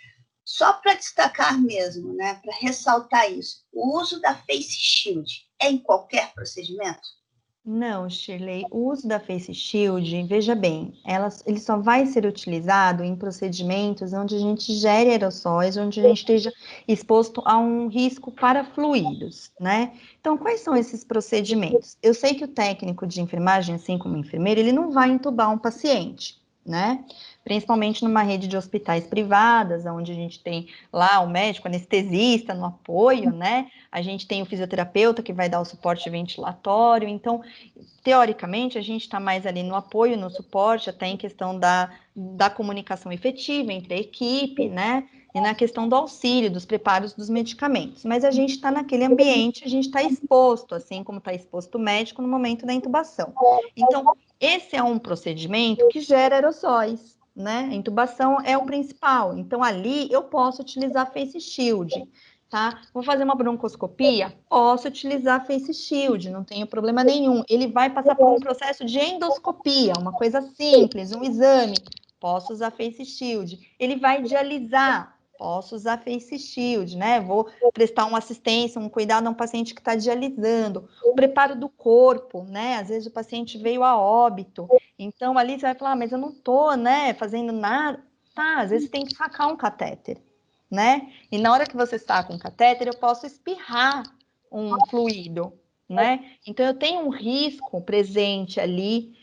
só para destacar mesmo, né, para ressaltar isso, o uso da Face Shield é em qualquer procedimento? Não, Shirley, o uso da Face Shield, veja bem, ele só vai ser utilizado em procedimentos onde a gente gere aerossóis, onde a gente esteja exposto a um risco para fluidos, né? Então, quais são esses procedimentos? Eu sei que o técnico de enfermagem, assim como o enfermeiro, ele não vai entubar um paciente, né? Principalmente numa rede de hospitais privadas, onde a gente tem lá o médico anestesista no apoio, né? A gente tem o fisioterapeuta que vai dar o suporte ventilatório. Então, teoricamente, a gente está mais ali no apoio, no suporte, até em questão da comunicação efetiva entre a equipe, né? E na questão do auxílio, dos preparos dos medicamentos. Mas a gente está naquele ambiente, a gente está exposto, assim como está exposto o médico no momento da intubação. Então, esse é um procedimento que gera aerossóis, né? A intubação é o principal. Então, ali eu posso utilizar face shield, tá? Vou fazer uma broncoscopia? Posso utilizar face shield, não tenho problema nenhum. Ele vai passar por um processo de endoscopia, uma coisa simples, um exame. Posso usar face shield. Ele vai dialisar. Posso usar face shield, né? Vou prestar uma assistência, um cuidado a um paciente que está dialisando. O preparo do corpo, né? Às vezes o paciente veio a óbito. Então, ali você vai falar, mas eu não tô, né, fazendo nada. Tá, às vezes você tem que sacar um catéter, né? E na hora que você saca um catéter, eu posso espirrar um fluido, né? Então, eu tenho um risco presente ali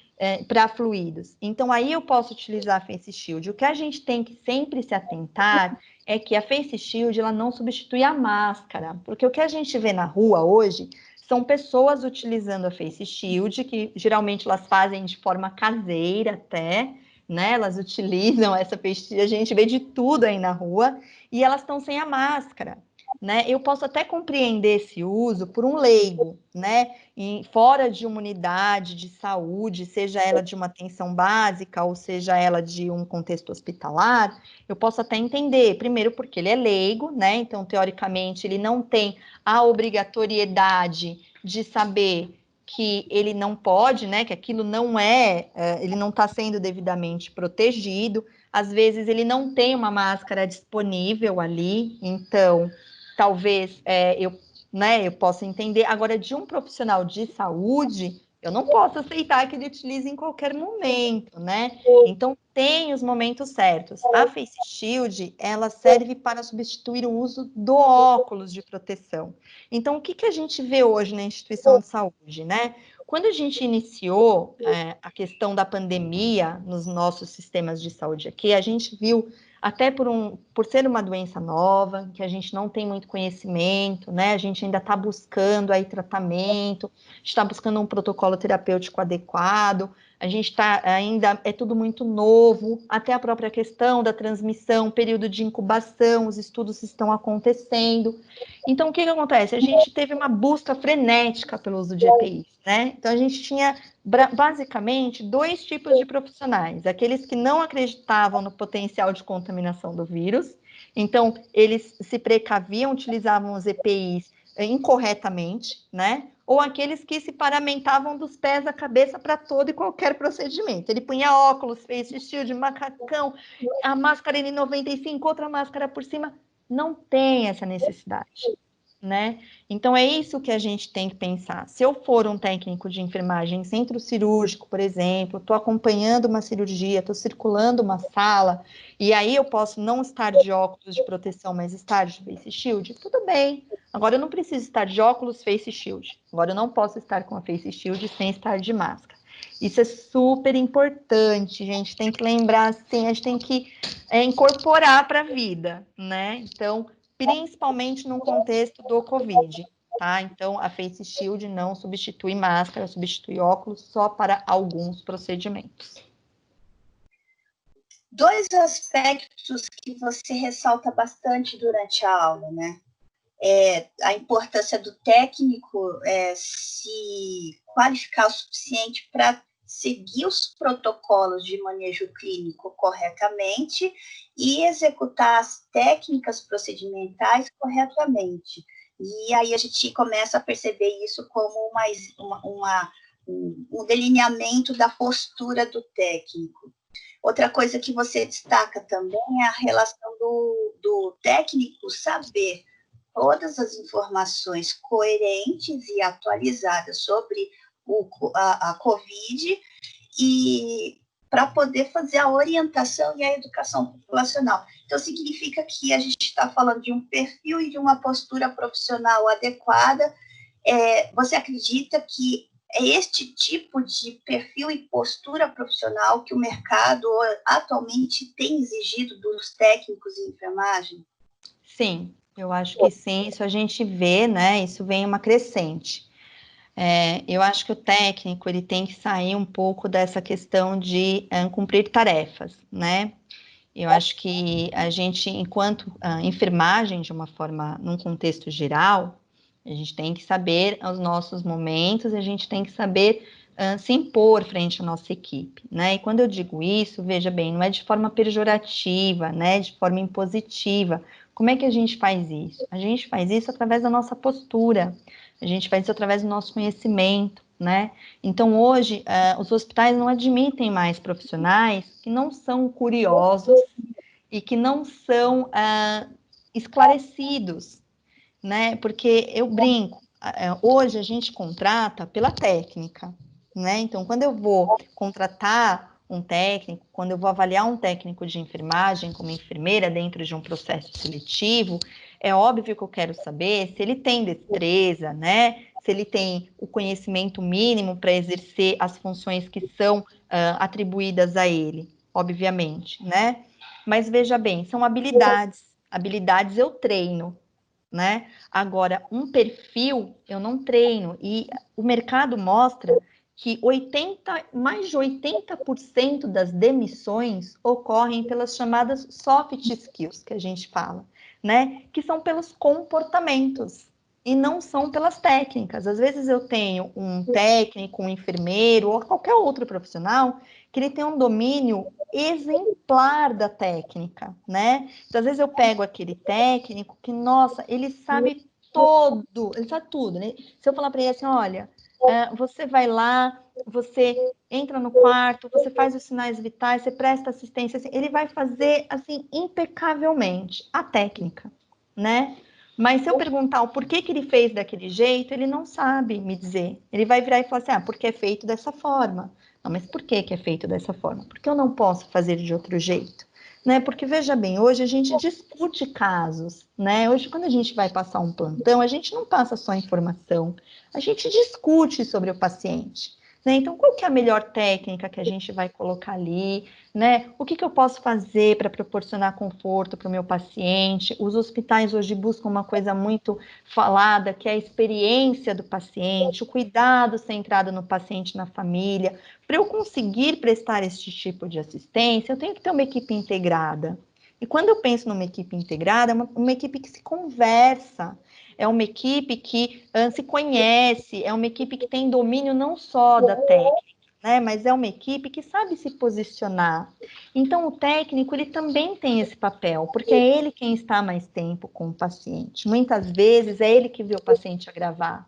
para fluidos. Então, aí eu posso utilizar a Face Shield. O que a gente tem que sempre se atentar é que a Face Shield, ela não substitui a máscara, porque o que a gente vê na rua hoje são pessoas utilizando a Face Shield, que geralmente elas fazem de forma caseira até, né? Elas utilizam essa Face Shield, a gente vê de tudo aí na rua, e elas estão sem a máscara, né? Eu posso até compreender esse uso por um leigo, né? Fora de uma unidade de saúde, seja ela de uma atenção básica ou seja ela de um contexto hospitalar, eu posso até entender, primeiro porque ele é leigo, né? Então, teoricamente, ele não tem a obrigatoriedade de saber que ele não pode, né? Que aquilo não ele não está sendo devidamente protegido. Às vezes ele não tem uma máscara disponível ali, então talvez eu possa entender. Agora, de um profissional de saúde, eu não posso aceitar que ele utilize em qualquer momento, né? Então, tem os momentos certos. A Face Shield, ela serve para substituir o uso do óculos de proteção. Então, o que a gente vê hoje na instituição de saúde, né? Quando a gente iniciou a questão da pandemia nos nossos sistemas de saúde aqui, a gente viu até por ser uma doença nova, que a gente não tem muito conhecimento, né? A gente ainda está buscando aí tratamento, está buscando um protocolo terapêutico adequado, a gente está ainda, é tudo muito novo, até a própria questão da transmissão, período de incubação, os estudos estão acontecendo. Então, o que acontece? A gente teve uma busca frenética pelo uso de EPIs, né? Então, a gente tinha basicamente dois tipos de profissionais: aqueles que não acreditavam no potencial de contaminação do vírus, então eles se precaviam, utilizavam os EPIs incorretamente, né? Ou aqueles que se paramentavam dos pés à cabeça para todo e qualquer procedimento. Ele punha óculos, face shield, macacão, a máscara N95, outra máscara por cima. Não tem essa necessidade, né? Então, é isso que a gente tem que pensar. Se eu for um técnico de enfermagem em centro cirúrgico, por exemplo, estou acompanhando uma cirurgia, estou circulando uma sala, e aí eu posso não estar de óculos de proteção, mas estar de face shield, tudo bem. Agora, eu não preciso estar de óculos face shield. Agora, eu não posso estar com a face shield sem estar de máscara. Isso é super importante, gente. Tem que lembrar, assim, a gente tem que incorporar para a vida, né? Então, principalmente no contexto do Covid, tá? Então, a face shield não substitui máscara, substitui óculos só para alguns procedimentos. Dois aspectos que você ressalta bastante durante a aula, né? A importância do técnico se qualificar o suficiente para seguir os protocolos de manejo clínico corretamente e executar as técnicas procedimentais corretamente. E aí a gente começa a perceber isso como um delineamento da postura do técnico. Outra coisa que você destaca também é a relação do técnico saber todas as informações coerentes e atualizadas sobre a COVID e para poder fazer a orientação e a educação populacional. Então, significa que a gente está falando de um perfil e de uma postura profissional adequada. Você acredita que é este tipo de perfil e postura profissional que o mercado atualmente tem exigido dos técnicos em enfermagem? Sim, eu acho que sim, isso a gente vê, né? Isso vem uma crescente. Eu acho que o técnico ele tem que sair um pouco dessa questão de cumprir tarefas, né? Eu acho que a gente, enquanto enfermagem, de uma forma, num contexto geral, a gente tem que saber os nossos momentos, a gente tem que saber se impor frente à nossa equipe, né? E quando eu digo isso, veja bem, não é de forma pejorativa, né? De forma impositiva. Como é que a gente faz isso? A gente faz isso através da nossa postura, a gente faz isso através do nosso conhecimento, né? Então, hoje, os hospitais não admitem mais profissionais que não são curiosos e que não são esclarecidos, né? Porque eu brinco, hoje a gente contrata pela técnica, né? Então, quando eu vou contratar um técnico, quando eu vou avaliar um técnico de enfermagem como enfermeira dentro de um processo seletivo, é óbvio que eu quero saber se ele tem destreza, né? Se ele tem o conhecimento mínimo para exercer as funções que são atribuídas a ele, obviamente, né? Mas veja bem, são habilidades. Habilidades eu treino, né? Agora, um perfil eu não treino. E o mercado mostra que mais de 80% das demissões ocorrem pelas chamadas soft skills, que a gente fala, né? Que são pelos comportamentos e não são pelas técnicas. Às vezes eu tenho um técnico, um enfermeiro ou qualquer outro profissional que ele tem um domínio exemplar da técnica, né? Então, às vezes eu pego aquele técnico que, nossa, ele sabe tudo, né? Se eu falar para ele assim, olha, você vai lá, você entra no quarto, você faz os sinais vitais, você presta assistência, assim, ele vai fazer, assim, impecavelmente a técnica, né? Mas se eu perguntar o porquê que ele fez daquele jeito, ele não sabe me dizer. Ele vai virar e falar assim, porque é feito dessa forma. Não, mas por que é feito dessa forma? Porque eu não posso fazer de outro jeito, né? Porque, veja bem, hoje a gente discute casos, né? Hoje, quando a gente vai passar um plantão, a gente não passa só informação, a gente discute sobre o paciente, né? Então, qual que é a melhor técnica que a gente vai colocar ali, né? O que que eu posso fazer para proporcionar conforto para o meu paciente? Os hospitais hoje buscam uma coisa muito falada, que é a experiência do paciente, o cuidado centrado no paciente, na família. Para eu conseguir prestar esse tipo de assistência, eu tenho que ter uma equipe integrada. E quando eu penso numa equipe integrada, é uma equipe que se conversa, é uma equipe que se conhece, é uma equipe que tem domínio não só da técnica, né, mas é uma equipe que sabe se posicionar. Então, o técnico, ele também tem esse papel, porque é ele quem está mais tempo com o paciente. Muitas vezes, é ele que vê o paciente agravar.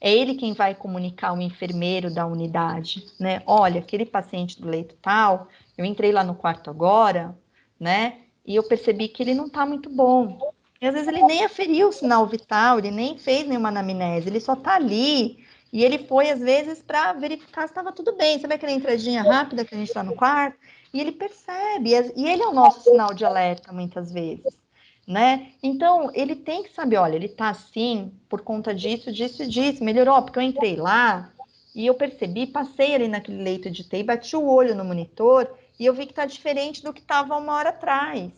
É ele quem vai comunicar ao enfermeiro da unidade, né? Olha, aquele paciente do leito tal, eu entrei lá no quarto agora, né? E eu percebi que ele não está muito bom. E às vezes ele nem aferiu o sinal vital, ele nem fez nenhuma anamnese, ele só está ali. E ele foi, às vezes, para verificar se estava tudo bem. Você vê aquela entradinha rápida que a gente está no quarto? E ele percebe, e ele é o nosso sinal de alerta, muitas vezes, né? Então, ele tem que saber, olha, ele tá assim por conta disso, disso e disso, melhorou, porque eu entrei lá e eu percebi, passei ali naquele leito de UTI, bati o olho no monitor e eu vi que tá diferente do que estava uma hora atrás.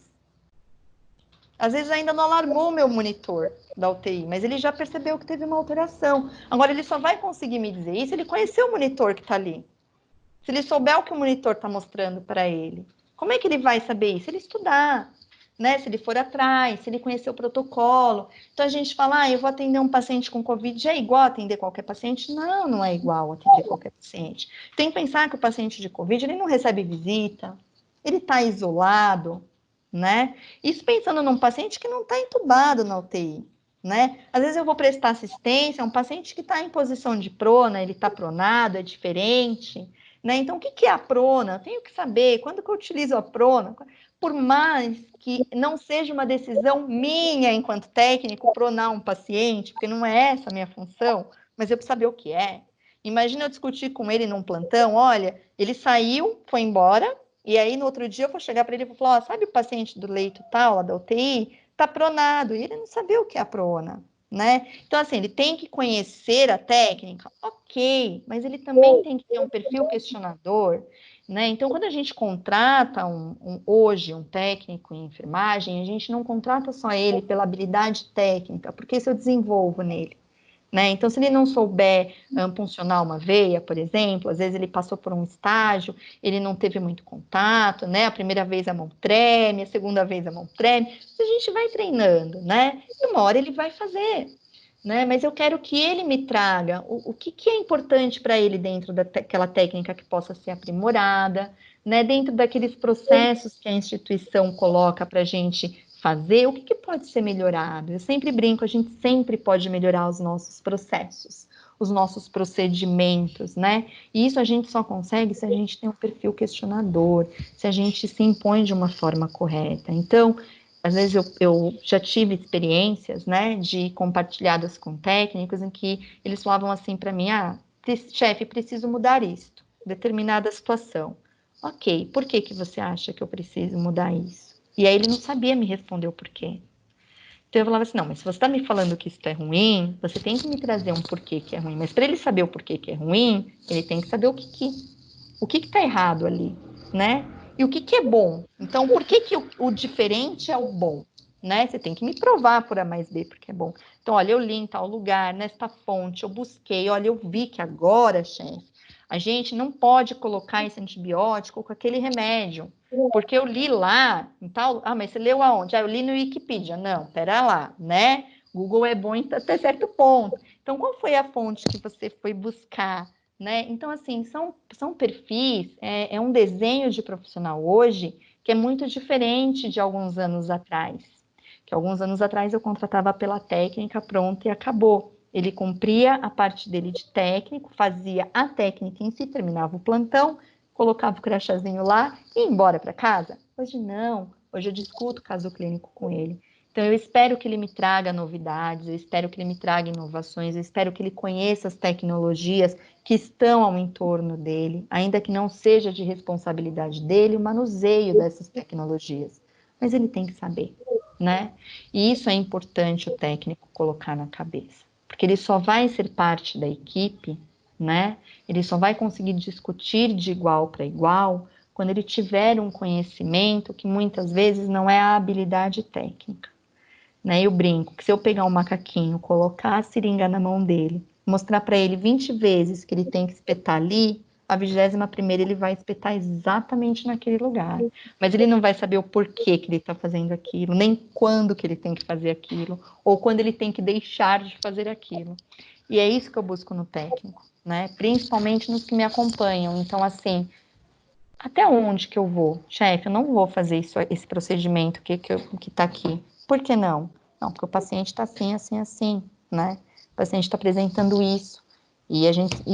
Às vezes ainda não alarmou o meu monitor da UTI, mas ele já percebeu que teve uma alteração. Agora, ele só vai conseguir me dizer isso se ele conhecer o monitor que está ali. Se ele souber o que o monitor está mostrando para ele. Como é que ele vai saber isso? Se ele estudar, né? Se ele for atrás, se ele conhecer o protocolo. Então a gente fala, eu vou atender um paciente com Covid, é igual atender qualquer paciente? Não, não é igual atender qualquer paciente. Tem que pensar que o paciente de Covid, ele não recebe visita, ele está isolado, né? Isso pensando num paciente que não está entubado na UTI, né? Às vezes eu vou prestar assistência a um paciente que está em posição de prona, ele está pronado, é diferente, né? Então, o que é a prona? Eu tenho que saber quando que eu utilizo a prona, por mais que não seja uma decisão minha enquanto técnico pronar um paciente, porque não é essa a minha função, mas eu preciso saber o que é. Imagina eu discutir com ele num plantão, olha, ele saiu, foi embora, e aí no outro dia eu vou chegar para ele e vou falar, sabe o paciente do leito tal, lá da UTI, tá pronado, e ele não sabia o que é a prona, né? Então, assim, ele tem que conhecer a técnica, ok, mas ele também tem que ter um perfil questionador, né? Então, quando a gente contrata hoje um técnico em enfermagem, a gente não contrata só ele pela habilidade técnica, porque isso eu desenvolvo nele. Né? Então, se ele não souber puncionar uma veia, por exemplo, às vezes ele passou por um estágio, ele não teve muito contato, né? A primeira vez a mão treme, a segunda vez a mão treme, a gente vai treinando, né? E uma hora ele vai fazer, né? Mas eu quero que ele me traga o que é importante para ele dentro daquela técnica que possa ser aprimorada, né? Dentro daqueles processos que a instituição coloca para a gente fazer, o que pode ser melhorado? Eu sempre brinco, a gente sempre pode melhorar os nossos processos, os nossos procedimentos, né? E isso a gente só consegue se a gente tem um perfil questionador, se a gente se impõe de uma forma correta. Então, às vezes eu já tive experiências, né, de compartilhadas com técnicos em que eles falavam assim para mim, chefe, preciso mudar isto, determinada situação. Ok, por que você acha que eu preciso mudar isso? E aí ele não sabia me responder o porquê. Então eu falava assim, não, mas se você está me falando que isso é ruim, você tem que me trazer um porquê que é ruim. Mas para ele saber o porquê que é ruim, ele tem que saber o que está errado ali, né? E o que é bom. Então, por que o diferente é o bom? Né? Você tem que me provar por A mais B, porque é bom. Então, olha, eu li em tal lugar, nesta fonte, eu busquei, olha, eu vi que agora, chefe, a gente não pode colocar esse antibiótico com aquele remédio, porque eu li lá, em tal... mas você leu aonde? Eu li no Wikipedia. Não, pera lá, né? Google é bom até certo ponto. Então, qual foi a fonte que você foi buscar? Né? Então, assim, são perfis, é um desenho de profissional hoje que é muito diferente de alguns anos atrás. Que alguns anos atrás eu contratava pela técnica, pronto, e acabou. Ele cumpria a parte dele de técnico, fazia a técnica em si, terminava o plantão, colocava o crachazinho lá e ia embora para casa. Hoje não, hoje eu discuto caso clínico com ele. Então, eu espero que ele me traga novidades, eu espero que ele me traga inovações, eu espero que ele conheça as tecnologias que estão ao entorno dele, ainda que não seja de responsabilidade dele o manuseio dessas tecnologias. Mas ele tem que saber, né? E isso é importante o técnico colocar na cabeça, porque ele só vai ser parte da equipe, né? Ele só vai conseguir discutir de igual para igual quando ele tiver um conhecimento que muitas vezes não é a habilidade técnica, né? Eu brinco que se eu pegar um macaquinho, colocar a seringa na mão dele, mostrar para ele 20 vezes que ele tem que espetar ali, a 21ª ele vai espetar exatamente naquele lugar. Mas ele não vai saber o porquê que ele está fazendo aquilo, nem quando que ele tem que fazer aquilo, ou quando ele tem que deixar de fazer aquilo. E é isso que eu busco no técnico, né? Principalmente nos que me acompanham. Então, assim, até onde que eu vou? Chefe, eu não vou fazer esse procedimento que está aqui. Por que não? Não, porque o paciente está assim, assim, assim, né? O paciente está apresentando isso. E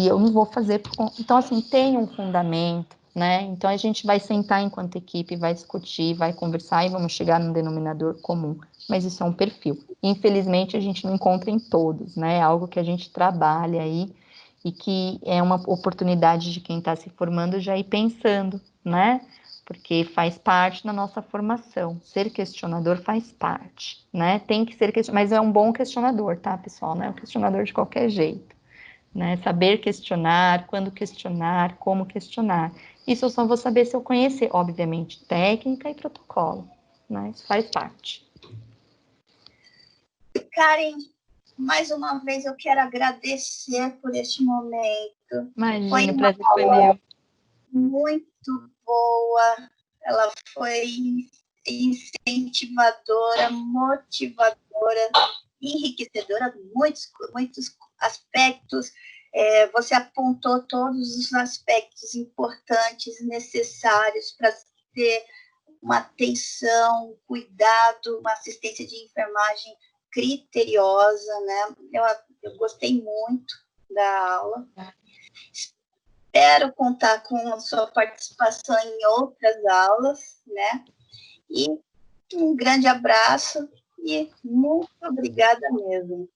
eu não vou fazer. Então, assim, tem um fundamento, né? Então, a gente vai sentar enquanto equipe, vai discutir, vai conversar e vamos chegar num denominador comum. Mas isso é um perfil. Infelizmente, a gente não encontra em todos, né? É algo que a gente trabalha aí e que é uma oportunidade de quem está se formando já ir pensando, né? Porque faz parte da nossa formação. Ser questionador faz parte, né? Tem que ser questionador, mas é um bom questionador, tá, pessoal? Não é um questionador de qualquer jeito, né? Saber questionar, quando questionar, como questionar. Isso eu só vou saber se eu conhecer, obviamente, técnica e protocolo, né? Isso faz parte. Karen, mais uma vez eu quero agradecer por este momento. Imagina, o prazer foi meu. Muito boa, ela foi incentivadora, motivadora, enriquecedora, muitos aspectos. Você apontou todos os aspectos importantes, necessários para ter uma atenção, um cuidado, uma assistência de enfermagem criteriosa, né? Eu gostei muito da aula. Espero contar com a sua participação em outras aulas, né? E um grande abraço e muito obrigada mesmo.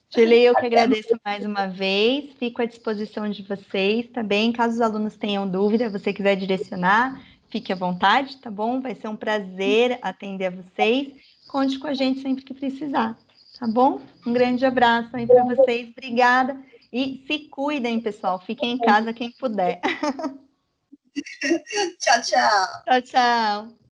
Shirley, eu que agradeço mais uma vez, fico à disposição de vocês, tá bem? Caso os alunos tenham dúvida, você quiser direcionar, fique à vontade, tá bom? Vai ser um prazer atender a vocês. Conte com a gente sempre que precisar, tá bom? Um grande abraço aí para vocês, obrigada. E se cuidem, pessoal, fiquem em casa quem puder. Tchau, tchau. Tchau, tchau.